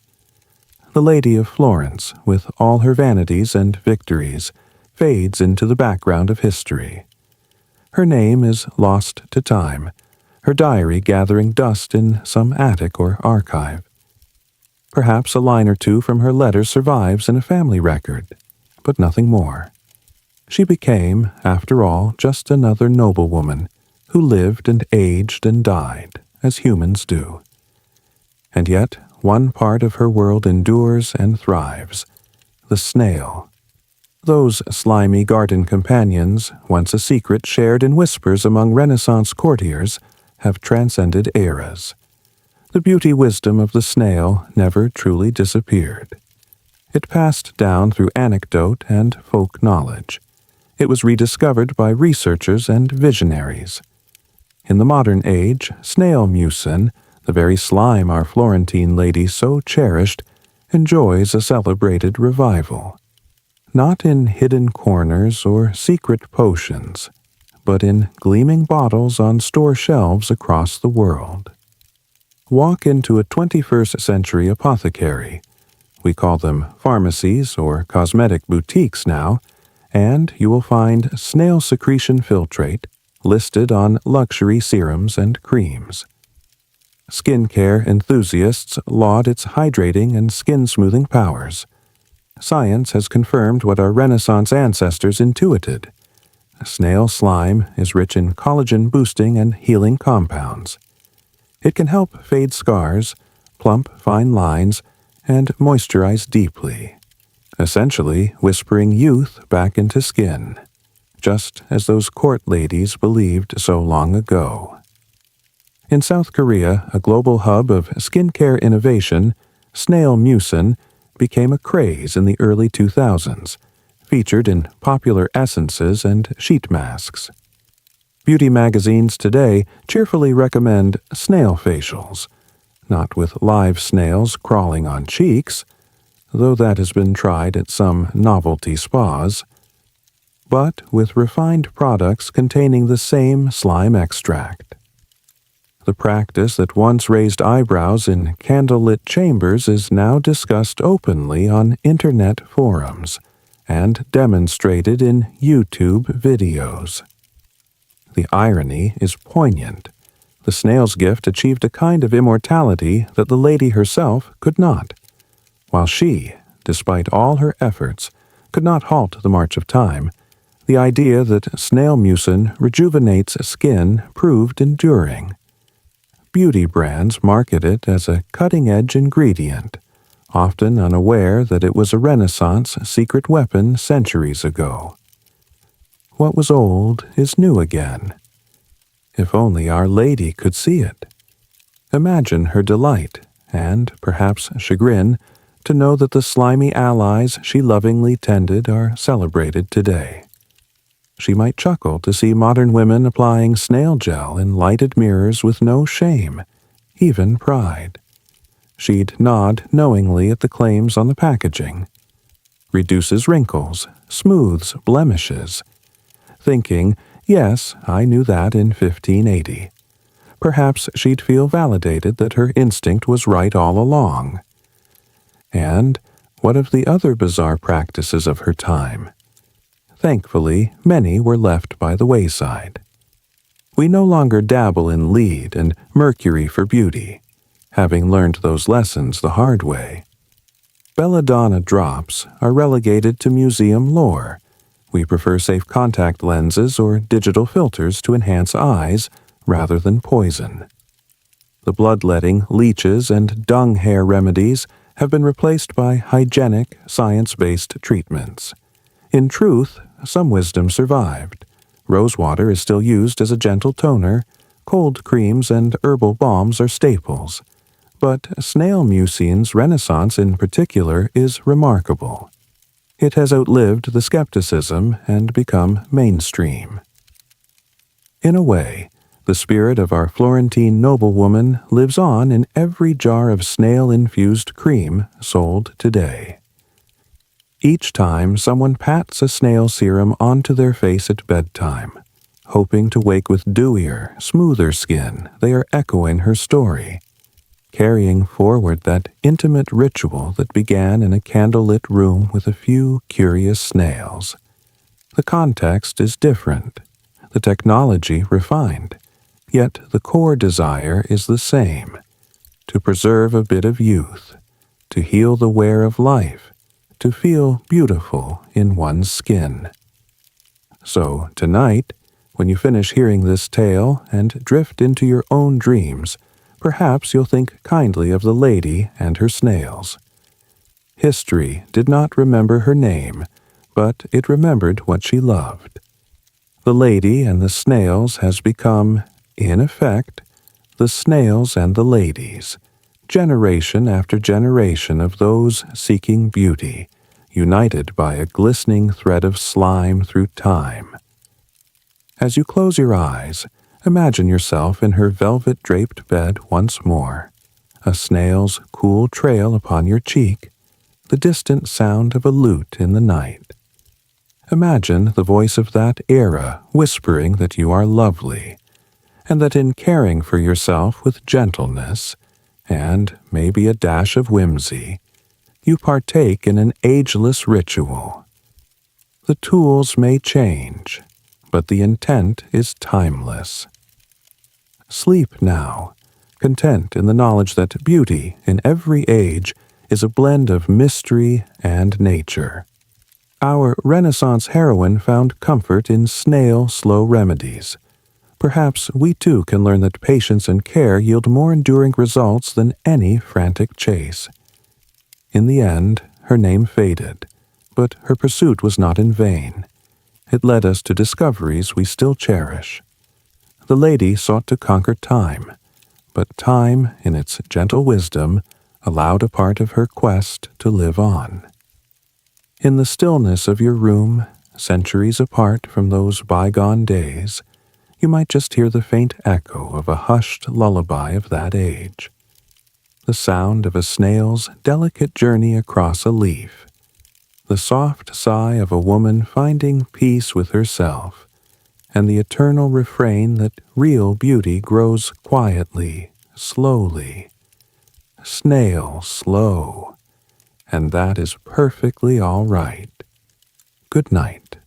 The Lady of Florence, with all her vanities and victories, fades into the background of history. Her name is lost to time, her diary gathering dust in some attic or archive. Perhaps a line or two from her letters survives in a family record, but nothing more. She became, after all, just another noblewoman who lived and aged and died, as humans do. And yet, one part of her world endures and thrives, the snail. Those slimy garden companions, once a secret shared in whispers among Renaissance courtiers, have transcended eras. The beauty wisdom of the snail never truly disappeared. It passed down through anecdote and folk knowledge. It was rediscovered by researchers and visionaries. In the modern age, snail mucin, the very slime our Florentine lady so cherished, enjoys a celebrated revival. Not in hidden corners or secret potions, but in gleaming bottles on store shelves across the world. Walk into a 21st century apothecary. We call them pharmacies or cosmetic boutiques now, and you will find snail secretion filtrate listed on luxury serums and creams. Skincare enthusiasts laud its hydrating and skin-smoothing powers. Science has confirmed what our Renaissance ancestors intuited. Snail slime is rich in collagen-boosting and healing compounds. It can help fade scars, plump fine lines, and moisturize deeply, essentially whispering youth back into skin, just as those court ladies believed so long ago. In South Korea, a global hub of skincare innovation, snail mucin became a craze in the early 2000s, featured in popular essences and sheet masks. Beauty magazines today cheerfully recommend snail facials, not with live snails crawling on cheeks, though that has been tried at some novelty spas, but with refined products containing the same slime extract. The practice that once raised eyebrows in candlelit chambers is now discussed openly on internet forums and demonstrated in YouTube videos. The irony is poignant. The snail's gift achieved a kind of immortality that the lady herself could not, while she, despite all her efforts, could not halt the march of time. The idea that snail mucin rejuvenates skin proved enduring. Beauty brands market it as a cutting-edge ingredient, often unaware that it was a Renaissance secret weapon centuries ago. What was old is new again. If only Our Lady could see it. Imagine her delight, and perhaps chagrin, to know that the slimy allies she lovingly tended are celebrated today. She might chuckle to see modern women applying snail gel in lighted mirrors with no shame, even pride. She'd nod knowingly at the claims on the packaging. Reduces wrinkles, smooths blemishes. Thinking, yes, I knew that in 1580. Perhaps she'd feel validated that her instinct was right all along. And what of the other bizarre practices of her time? Thankfully, many were left by the wayside. We no longer dabble in lead and mercury for beauty, having learned those lessons the hard way. Belladonna drops are relegated to museum lore. We prefer safe contact lenses or digital filters to enhance eyes rather than poison. The bloodletting leeches and dung hair remedies have been replaced by hygienic, science-based treatments. In truth, some wisdom survived. Rosewater is still used as a gentle toner, cold creams and herbal balms are staples. But snail mucin's renaissance in particular is remarkable. It has outlived the skepticism and become mainstream. In a way, the spirit of our Florentine noblewoman lives on in every jar of snail-infused cream sold today. Each time someone pats a snail serum onto their face at bedtime, hoping to wake with dewier, smoother skin, they are echoing her story, carrying forward that intimate ritual that began in a candlelit room with a few curious snails. The context is different, the technology refined, yet the core desire is the same: to preserve a bit of youth, to heal the wear of life, to feel beautiful in one's skin. So tonight, when you finish hearing this tale and drift into your own dreams, perhaps you'll think kindly of the lady and her snails. History did not remember her name, but it remembered what she loved. The lady and the snails has become, in effect, the snails and the ladies, generation after generation of those seeking beauty, united by a glistening thread of slime through time. As you close your eyes, imagine yourself in her velvet-draped bed once more, a snail's cool trail upon your cheek, the distant sound of a lute in the night. Imagine the voice of that era whispering that you are lovely, and that in caring for yourself with gentleness, and maybe a dash of whimsy, you partake in an ageless ritual. The tools may change, but the intent is timeless. Sleep now, content in the knowledge that beauty in every age is a blend of mystery and nature. Our Renaissance heroine found comfort in snail-slow remedies. Perhaps we too can learn that patience and care yield more enduring results than any frantic chase. In the end, her name faded, but her pursuit was not in vain. It led us to discoveries we still cherish. The lady sought to conquer time, but time, in its gentle wisdom, allowed a part of her quest to live on. In the stillness of your room, centuries apart from those bygone days, you might just hear the faint echo of a hushed lullaby of that age. The sound of a snail's delicate journey across a leaf. The soft sigh of a woman finding peace with herself, and the eternal refrain that real beauty grows quietly, slowly. Snail slow. And that is perfectly all right. Good night.